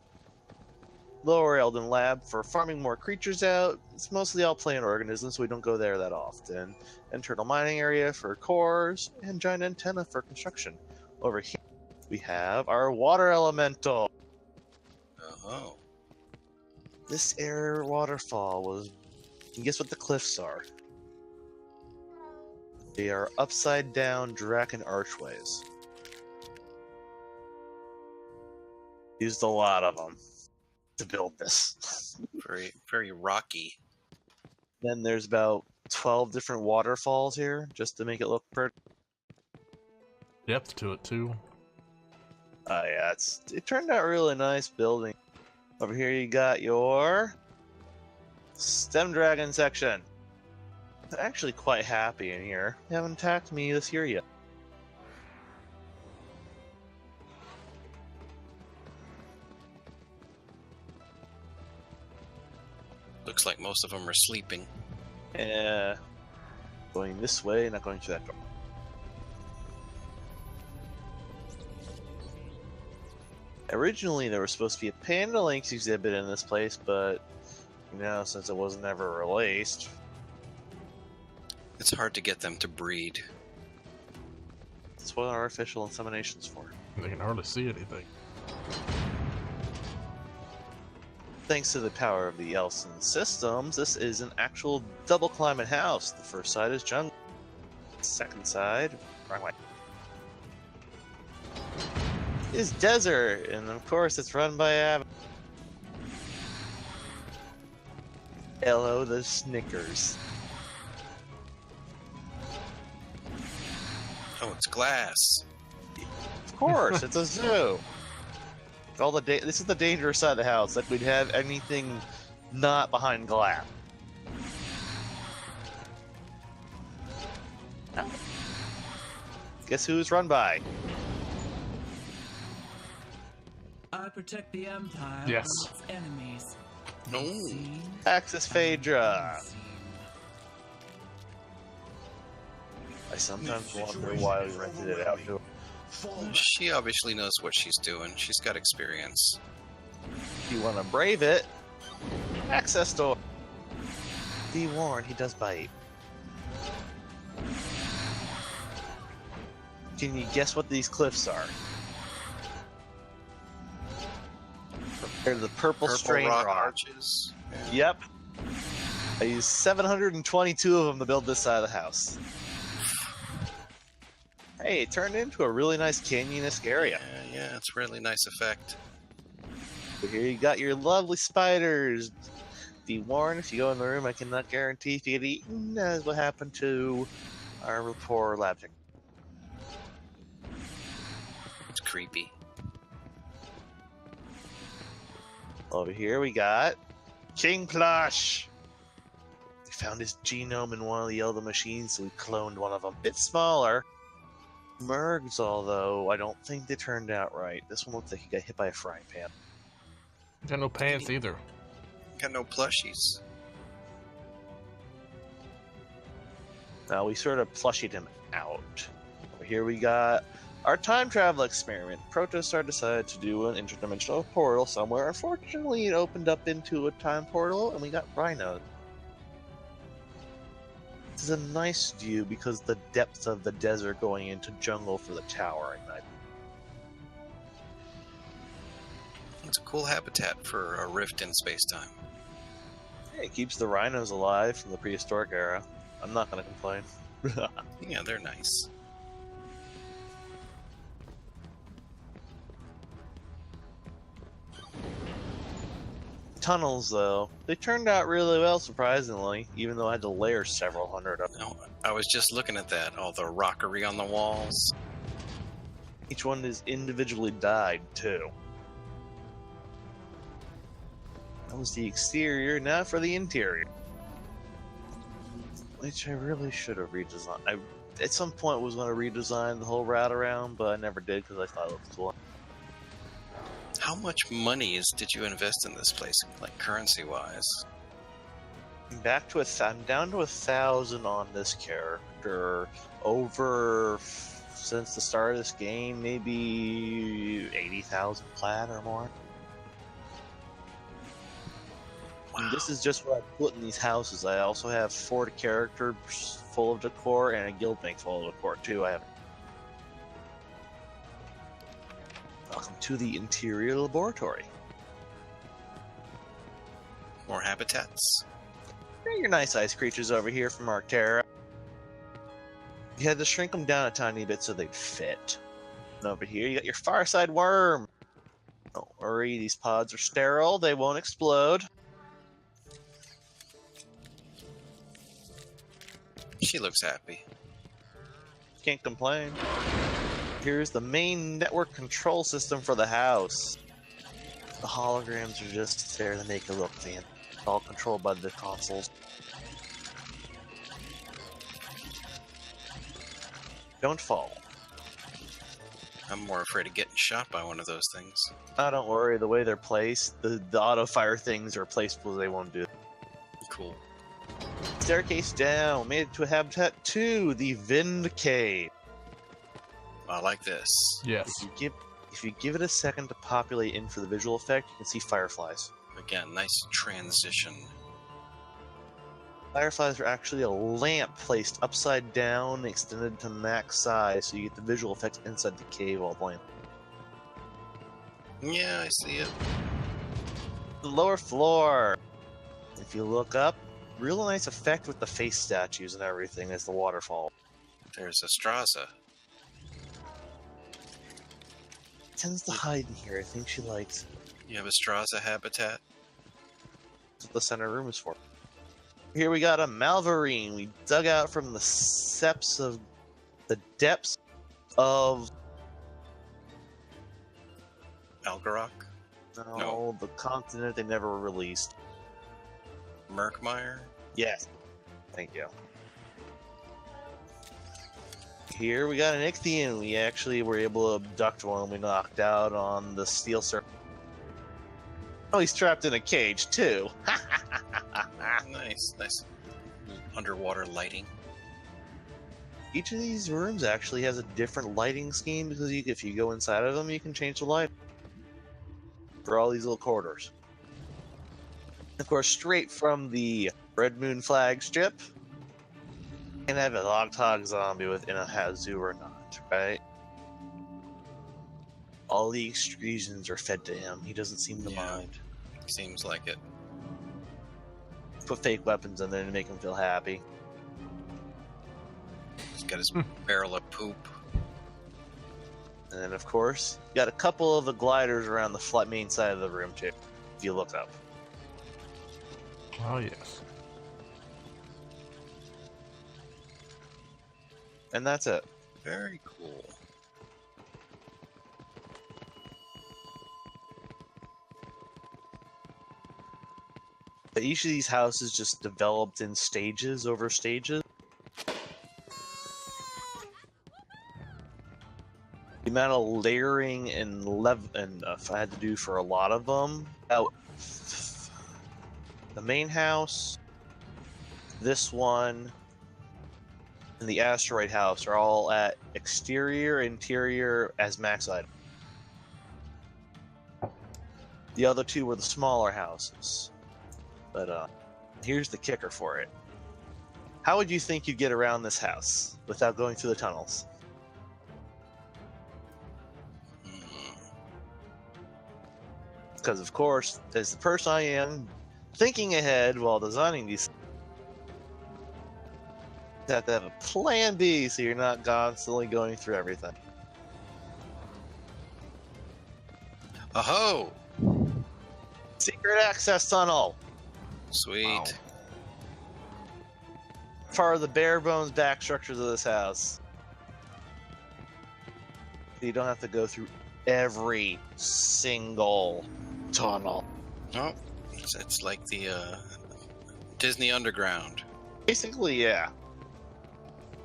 Lower Elden Lab for farming more creatures out. It's mostly all plant organisms, so we don't go there that often. Internal mining area for cores, and giant antenna for construction. Over here, we have our water elemental. Oh. This air waterfall was. And guess what the cliffs are? They are upside down Draken archways. Used a lot of them to build this. Very, very rocky. Then there's about 12 different waterfalls here, just to make it look pretty. Depth to it too. Yeah, it turned out really nice building. Over here you got your Stem Dragon section. I'm actually quite happy in here. They haven't attacked me this year yet. Looks like most of them are sleeping. Going this way, not going through that door. Originally, there was supposed to be a Panda Lynx exhibit in this place, but since it was never released, it's hard to get them to breed. That's what our artificial insemination's for. They can hardly see anything. Thanks to the power of the Elson systems, this is an actual double climate house. The first side is jungle. Second side, wrong way, is desert, and of course it's run by Av. Hello, the Snickers. Oh, it's glass. Of course, it's a zoo. All the this is the dangerous side of the house. Like we'd have anything not behind glass. Guess who's run by? I protect the Empire Yes. from its enemies. No. Axis Phaedra. I sometimes wonder why we rented it out to. She obviously knows what she's doing. She's got experience. If you want to brave it, access door. Be warned, he does bite. Can you guess what these cliffs are? They're the purple strain rock rock. arches. Yep. I used 722 of them to build this side of the house. Hey, it turned into a really nice canyon-esque area. Yeah, it's a really nice effect. So here you got your lovely spiders. Be warned, if you go in the room, I cannot guarantee if you get eaten, as what happened to our poor lab tech. It's creepy. Over here we got King Plush. We found his genome in one of the Elder machines, so we cloned one of them. Bit smaller. Mergs, although I don't think they turned out right. This one looks like he got hit by a frying pan. Got no pants either. Got no plushies. Now we sort of plushied him out. Over here we got our time travel experiment. Protostar decided to do an interdimensional portal somewhere. Unfortunately, it opened up into a time portal, and we got rhinos. This is a nice view because the depth of the desert going into jungle for the towering night. It's a cool habitat for a rift in space-time. It keeps the rhinos alive from the prehistoric era. I'm not going to complain. Yeah, they're nice. Tunnels, though, they turned out really well, surprisingly, even though I had to layer several hundred of them. No, I was just looking at that. All the rockery on the walls. Each one is individually dyed, too. That was the exterior, now for the interior. Which I really should have redesigned. I, at some point, was going to redesign the whole route around, but I never did because I thought it looked cool. How much money did you invest in this place, like currency-wise? I'm down to 1,000 on this character. Since the start of this game, maybe 80,000 plat or more. Wow. And this is just what I put in these houses. I also have 4 characters full of decor and a guild bank full of decor too. Welcome to the interior laboratory. More habitats. Yeah, your nice ice creatures over here from Arctera. You had to shrink them down a tiny bit so they'd fit. And over here, you got your Fireside Worm. Don't worry, these pods are sterile. They won't explode. She looks happy. Can't complain. Here's the main network control system for the house. The holograms are just there to make it look fancy. All controlled by the consoles. Don't fall. I'm more afraid of getting shot by one of those things. Oh, don't worry, the way they're placed, the auto fire things are placed where they won't do. Cool. Staircase down, made it to a habitat 2, the Vindicate. I like this. Yes. If you give it a second to populate in for the visual effect, you can see fireflies. Again, nice transition. Fireflies are actually a lamp placed upside down, extended to max size, so you get the visual effects inside the cave while playing. Yeah, I see it. The lower floor. If you look up, real nice effect with the face statues and everything as the waterfall. There's a Straza. Tends to hide in here. I think she likes it. You have a Straza habitat? That's what the center room is for. Here we got a Malvarine. We dug out from the depths of Algarok? no, the continent they never released. Murkmire? Yes. Thank you. Here we got an Ichthian. We actually were able to abduct one we knocked out on the steel circle. Oh, he's trapped in a cage, too. Nice, nice. Underwater lighting. Each of these rooms actually has a different lighting scheme because if you go inside of them, you can change the light for all these little corridors. Of course, straight from the Red Moon flag strip, you can have a Logtog zombie within a Hazu or not, right? All the excretions are fed to him. He doesn't seem to mind. Seems like it. Put fake weapons in there to make him feel happy. He's got his barrel of poop. And then, of course, you got a couple of the gliders around the flat main side of the room, too, if you look up. Oh, yes. And that's it. Very cool. But each of these houses just developed in stages over stages. The amount of layering and if I had to do for a lot of them, the main house, this one, and the asteroid house are all at exterior, interior as max item. The other two were the smaller houses. But here's the kicker for it. How would you think you'd get around this house without going through the tunnels? Because, of course, as the person I am, thinking ahead while designing these. You have to have a plan B so you're not constantly going through everything. Oh, Secret access tunnel. sweet. Wow. Part of the bare bones back structures of this house. You don't have to go through every single tunnel. Oh, it's like the Disney Underground. Basically, yeah.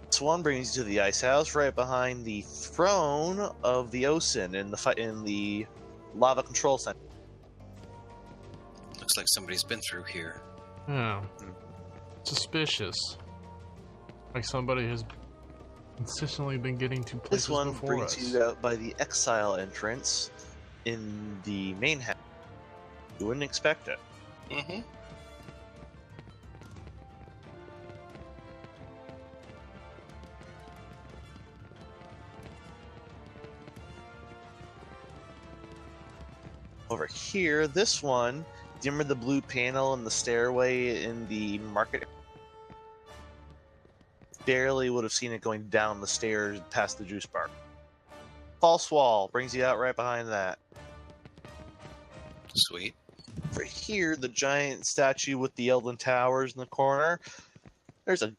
This one brings you to the ice house right behind the throne of the Osin in the lava control center. Looks like somebody's been through here. Yeah. Suspicious. Like somebody has consistently been getting to places This one before brings us. you out by the exile entrance in the main house. You wouldn't expect it. Mm-hmm. Over here, this one, do you remember the blue panel and the stairway in the market? Barely would have seen it going down the stairs past the juice bar. False wall brings you out right behind that. Sweet. Over here, the giant statue with the Elden Towers in the corner. There's a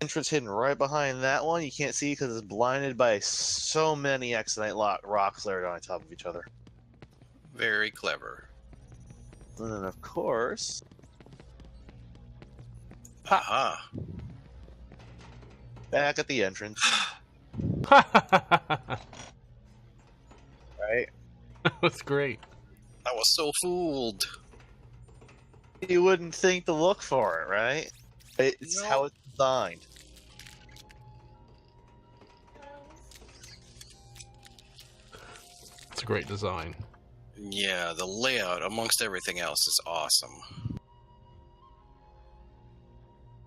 entrance hidden right behind that one. You can't see because it's blinded by so many Exsedol rocks layered on top of each other. Very clever. And then, of course, Aha. back at the entrance, right? That's great. I was so fooled. You wouldn't think to look for it, right? It's No. how it's designed. It's a great design. Yeah, the layout amongst everything else is awesome.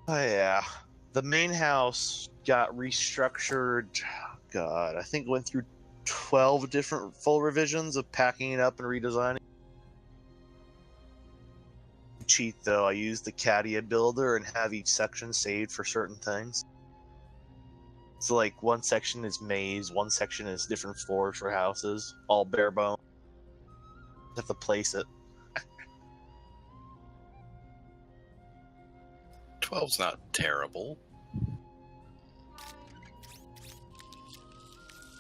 Oh yeah, the main house got restructured. God, I think it went through 12 different full revisions of packing it up and redesigning. Cheat though, I used the Cadia builder and have each section saved for certain things. So like one section is maze, one section is different floors for houses, all bare bones. Have to place it. 12's not terrible.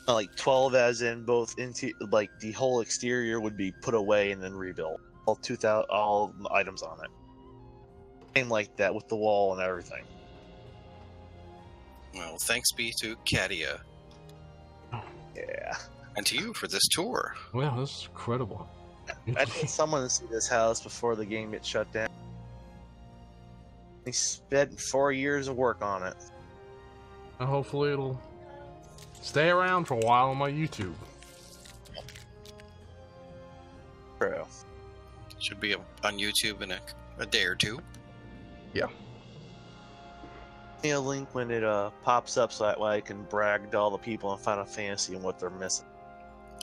Like 12 as in both into like the whole exterior would be put away and then rebuilt. All 2,000 all items on it. Same like that with the wall and everything. Well, thanks be to Cadia. Yeah. And to you for this tour. Wow, this is incredible. I need someone to see this house before the game gets shut down. They spent 4 years of work on it. And hopefully it'll stay around for a while on my YouTube. True. Should be on YouTube in a day or two. Yeah. Give me a link when it pops up so that way I can brag to all the people in Final Fantasy and what they're missing.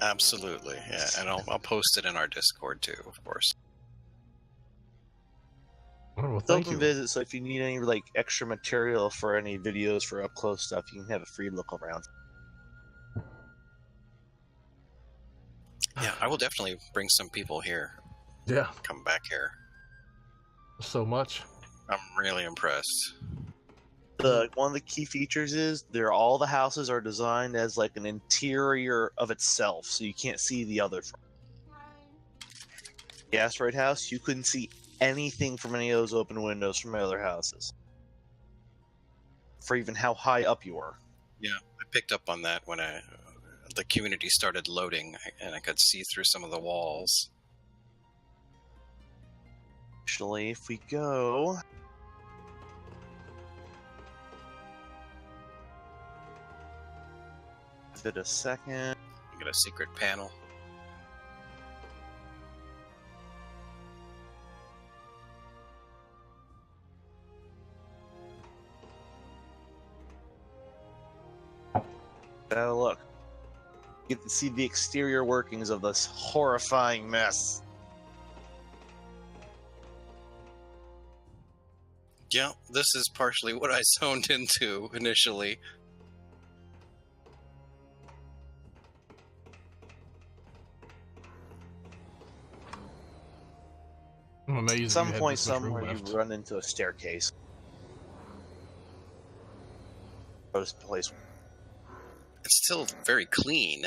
Absolutely, yeah, and I'll post it in our Discord too, of course. Oh, well, It's thank open you. visit, so if you need any like extra material for any videos for up close stuff, you can have a free look around. Yeah, I will definitely bring some people here. Yeah, Come back here. so much. I'm really impressed. One of the key features is all the houses are designed as like an interior of itself, so you can't see the other. The asteroid house, you couldn't see anything from any of those open windows from my other houses, for even how high up you were. Yeah, I picked up on that when the community started loading, and I could see through some of the walls. Actually, if we go, give it a second. Get a secret panel. Have a look. You get to see the exterior workings of this horrifying mess. Yeah, this is partially what I zoned into initially. I'm amazed At you some had point this much room somewhere you left. run into a staircase. This place. It's still very clean.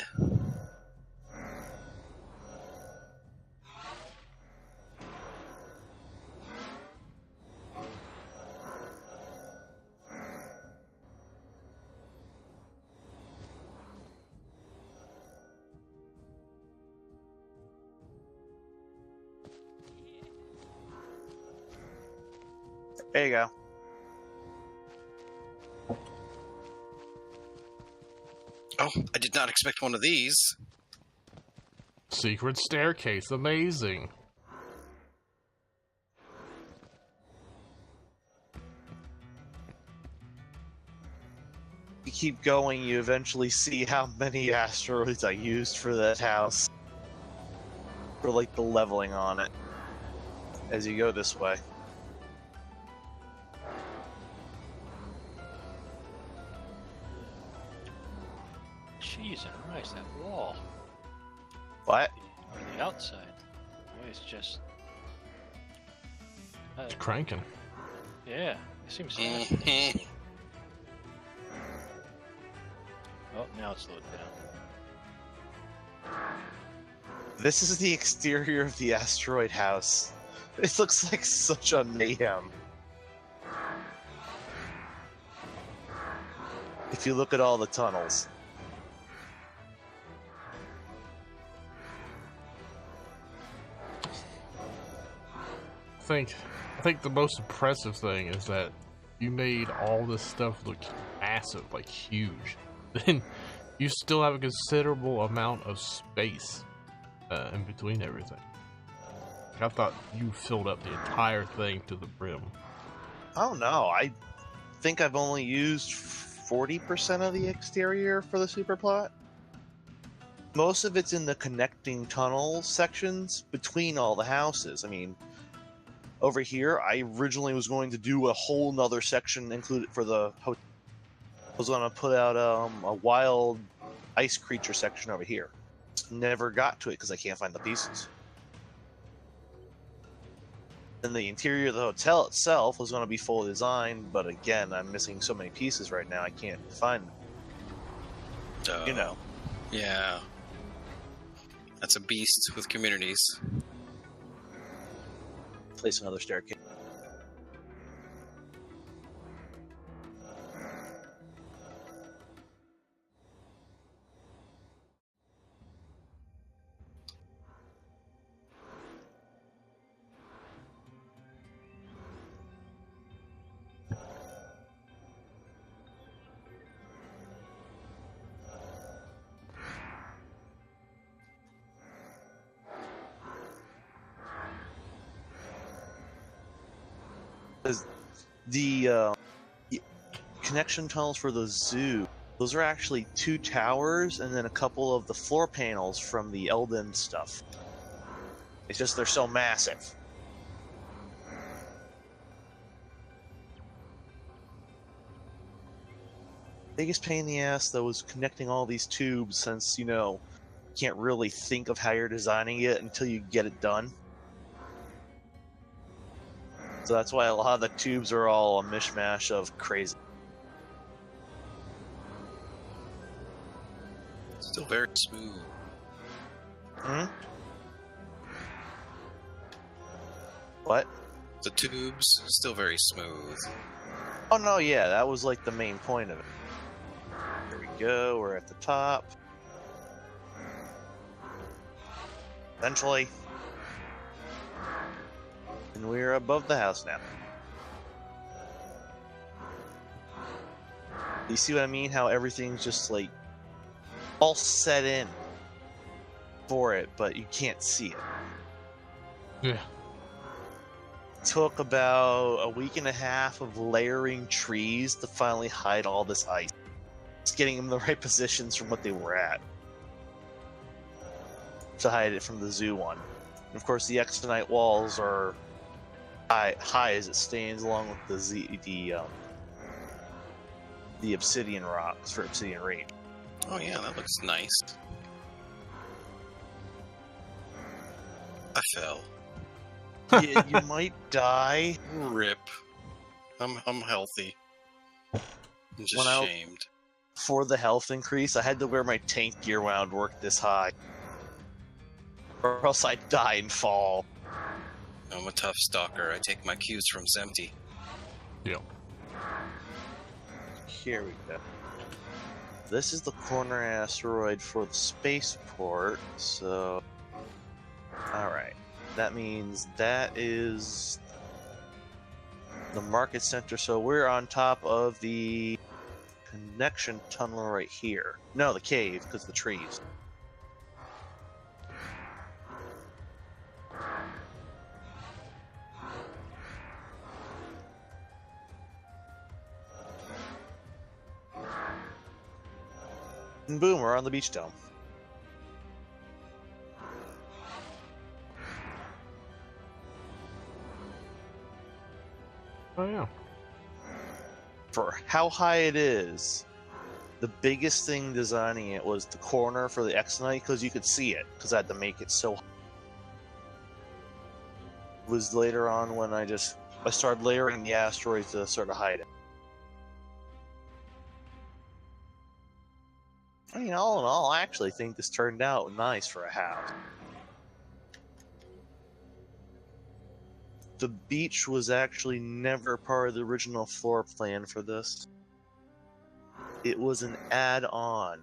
There you go. Oh, I did not expect one of these. Secret staircase, amazing. You keep going, you eventually see how many asteroids I used for that house. For like the leveling on it. As you go this way. Jeez and Christ, that wall. What? On the outside. Boy, it's just... It's cranking. Yeah, it seems... Oh, now it's slowed down. This is the exterior of the asteroid house. It looks like such a mayhem. If you look at all the tunnels. I think the most impressive thing is that you made all this stuff look massive, like huge. Then you still have a considerable amount of space in between everything. I thought you filled up the entire thing to the brim. Oh no, I think I've only used 40% of the exterior for the superplot. Most of it's in the connecting tunnel sections between all the houses. I mean, over here, I originally was going to do a whole nother section included for the hotel. I was going to put out a wild ice creature section over here. Never got to it because I can't find the pieces. And the interior of the hotel itself was going to be full design, but again, I'm missing so many pieces right now, I can't find them. You know. Yeah. That's a beast with communities. Place another staircase. The connection tunnels for the zoo, those are actually 2 towers and then a couple of the floor panels from the Elden stuff. It's just they're so massive. Biggest pain in the ass though is connecting all these tubes, since, you know, you can't really think of how you're designing it until you get it done. So that's why a lot of the tubes are all a mishmash of crazy. Still very smooth. Hmm? What? The tubes, still very smooth. Oh no, yeah, that was like the main point of it. Here we go, we're at the top. Eventually. And we're above the house now. You see what I mean? How everything's just like all set in for it, but you can't see it. Yeah. Took about a week and a half of layering trees to finally hide all this ice. Just getting them in the right positions from what they were at. To hide it from the zoo one. And of course the Exsedol walls are high as it stands, along with the obsidian rocks for obsidian rate. Oh yeah, that looks nice. I fell. You might die. Rip. I'm healthy. I'm just shamed. For the health increase, I had to wear my tank gear when I would work this high, or else I'd die and fall. I'm a tough stalker. I take my cues from Zemty. Yep. Here we go. This is the corner asteroid for the spaceport, so... Alright. That means that is the market center, so we're on top of the connection tunnel right here. No, the cave, because the trees. And boom, we're on the beach dome. Oh yeah. For how high it is, the biggest thing designing it was the corner for the Exsedol, because you could see it, because I had to make it so high. It was later on when I started layering the asteroids to sort of hide it. I mean, all in all, I actually think this turned out nice for a house. The beach was actually never part of the original floor plan for this. It was an add-on.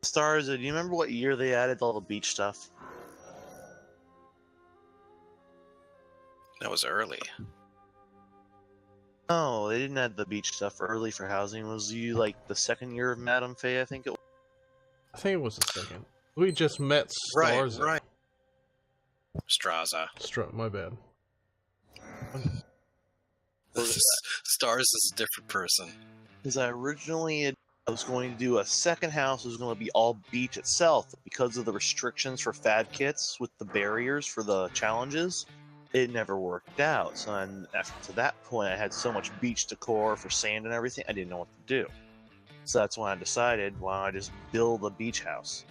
Stars, do you remember what year they added all the beach stuff? That was early. No, they didn't add the beach stuff early for housing. Was you like the second year of Madame Faye, I think it was? I think it was the second. We just met Stars. Right. Straza. My bad. Stars is a different person. Because I was going to do a second house. It was going to be all beach itself. Because of the restrictions for fad kits with the barriers for the challenges, it never worked out. So after that point, I had so much beach decor for sand and everything, I didn't know what to do. So that's when I decided, why don't I just build a beach house?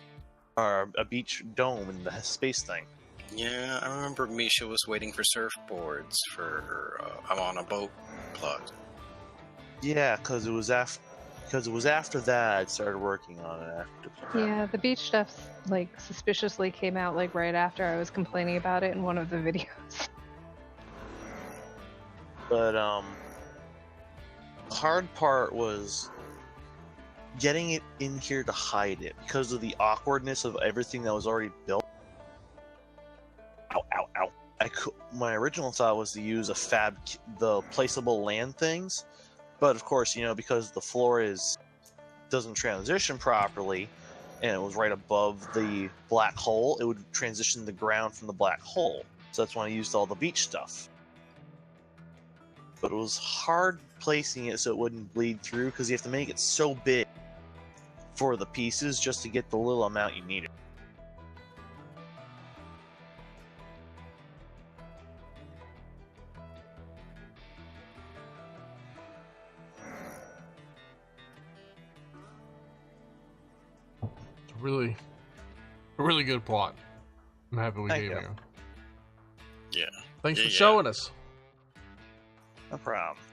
Or a beach dome in the space thing. Yeah, I remember Misha was waiting for surfboards for I'm on a boat plot. Yeah, because it was after that I started working on it. Yeah, the beach stuff like suspiciously came out like right after I was complaining about it in one of the videos. But the hard part was getting it in here to hide it because of the awkwardness of everything that was already built. Ow. My original thought was to use the placeable land things, but of course, because the floor doesn't transition properly, and it was right above the black hole, it would transition the ground from the black hole. So that's when I used all the beach stuff. But it was hard placing it so it wouldn't bleed through, because you have to make it so big for the pieces just to get the little amount you needed. It's a really good plot. I'm happy we gave you. Yeah. Thanks for showing us. No problem.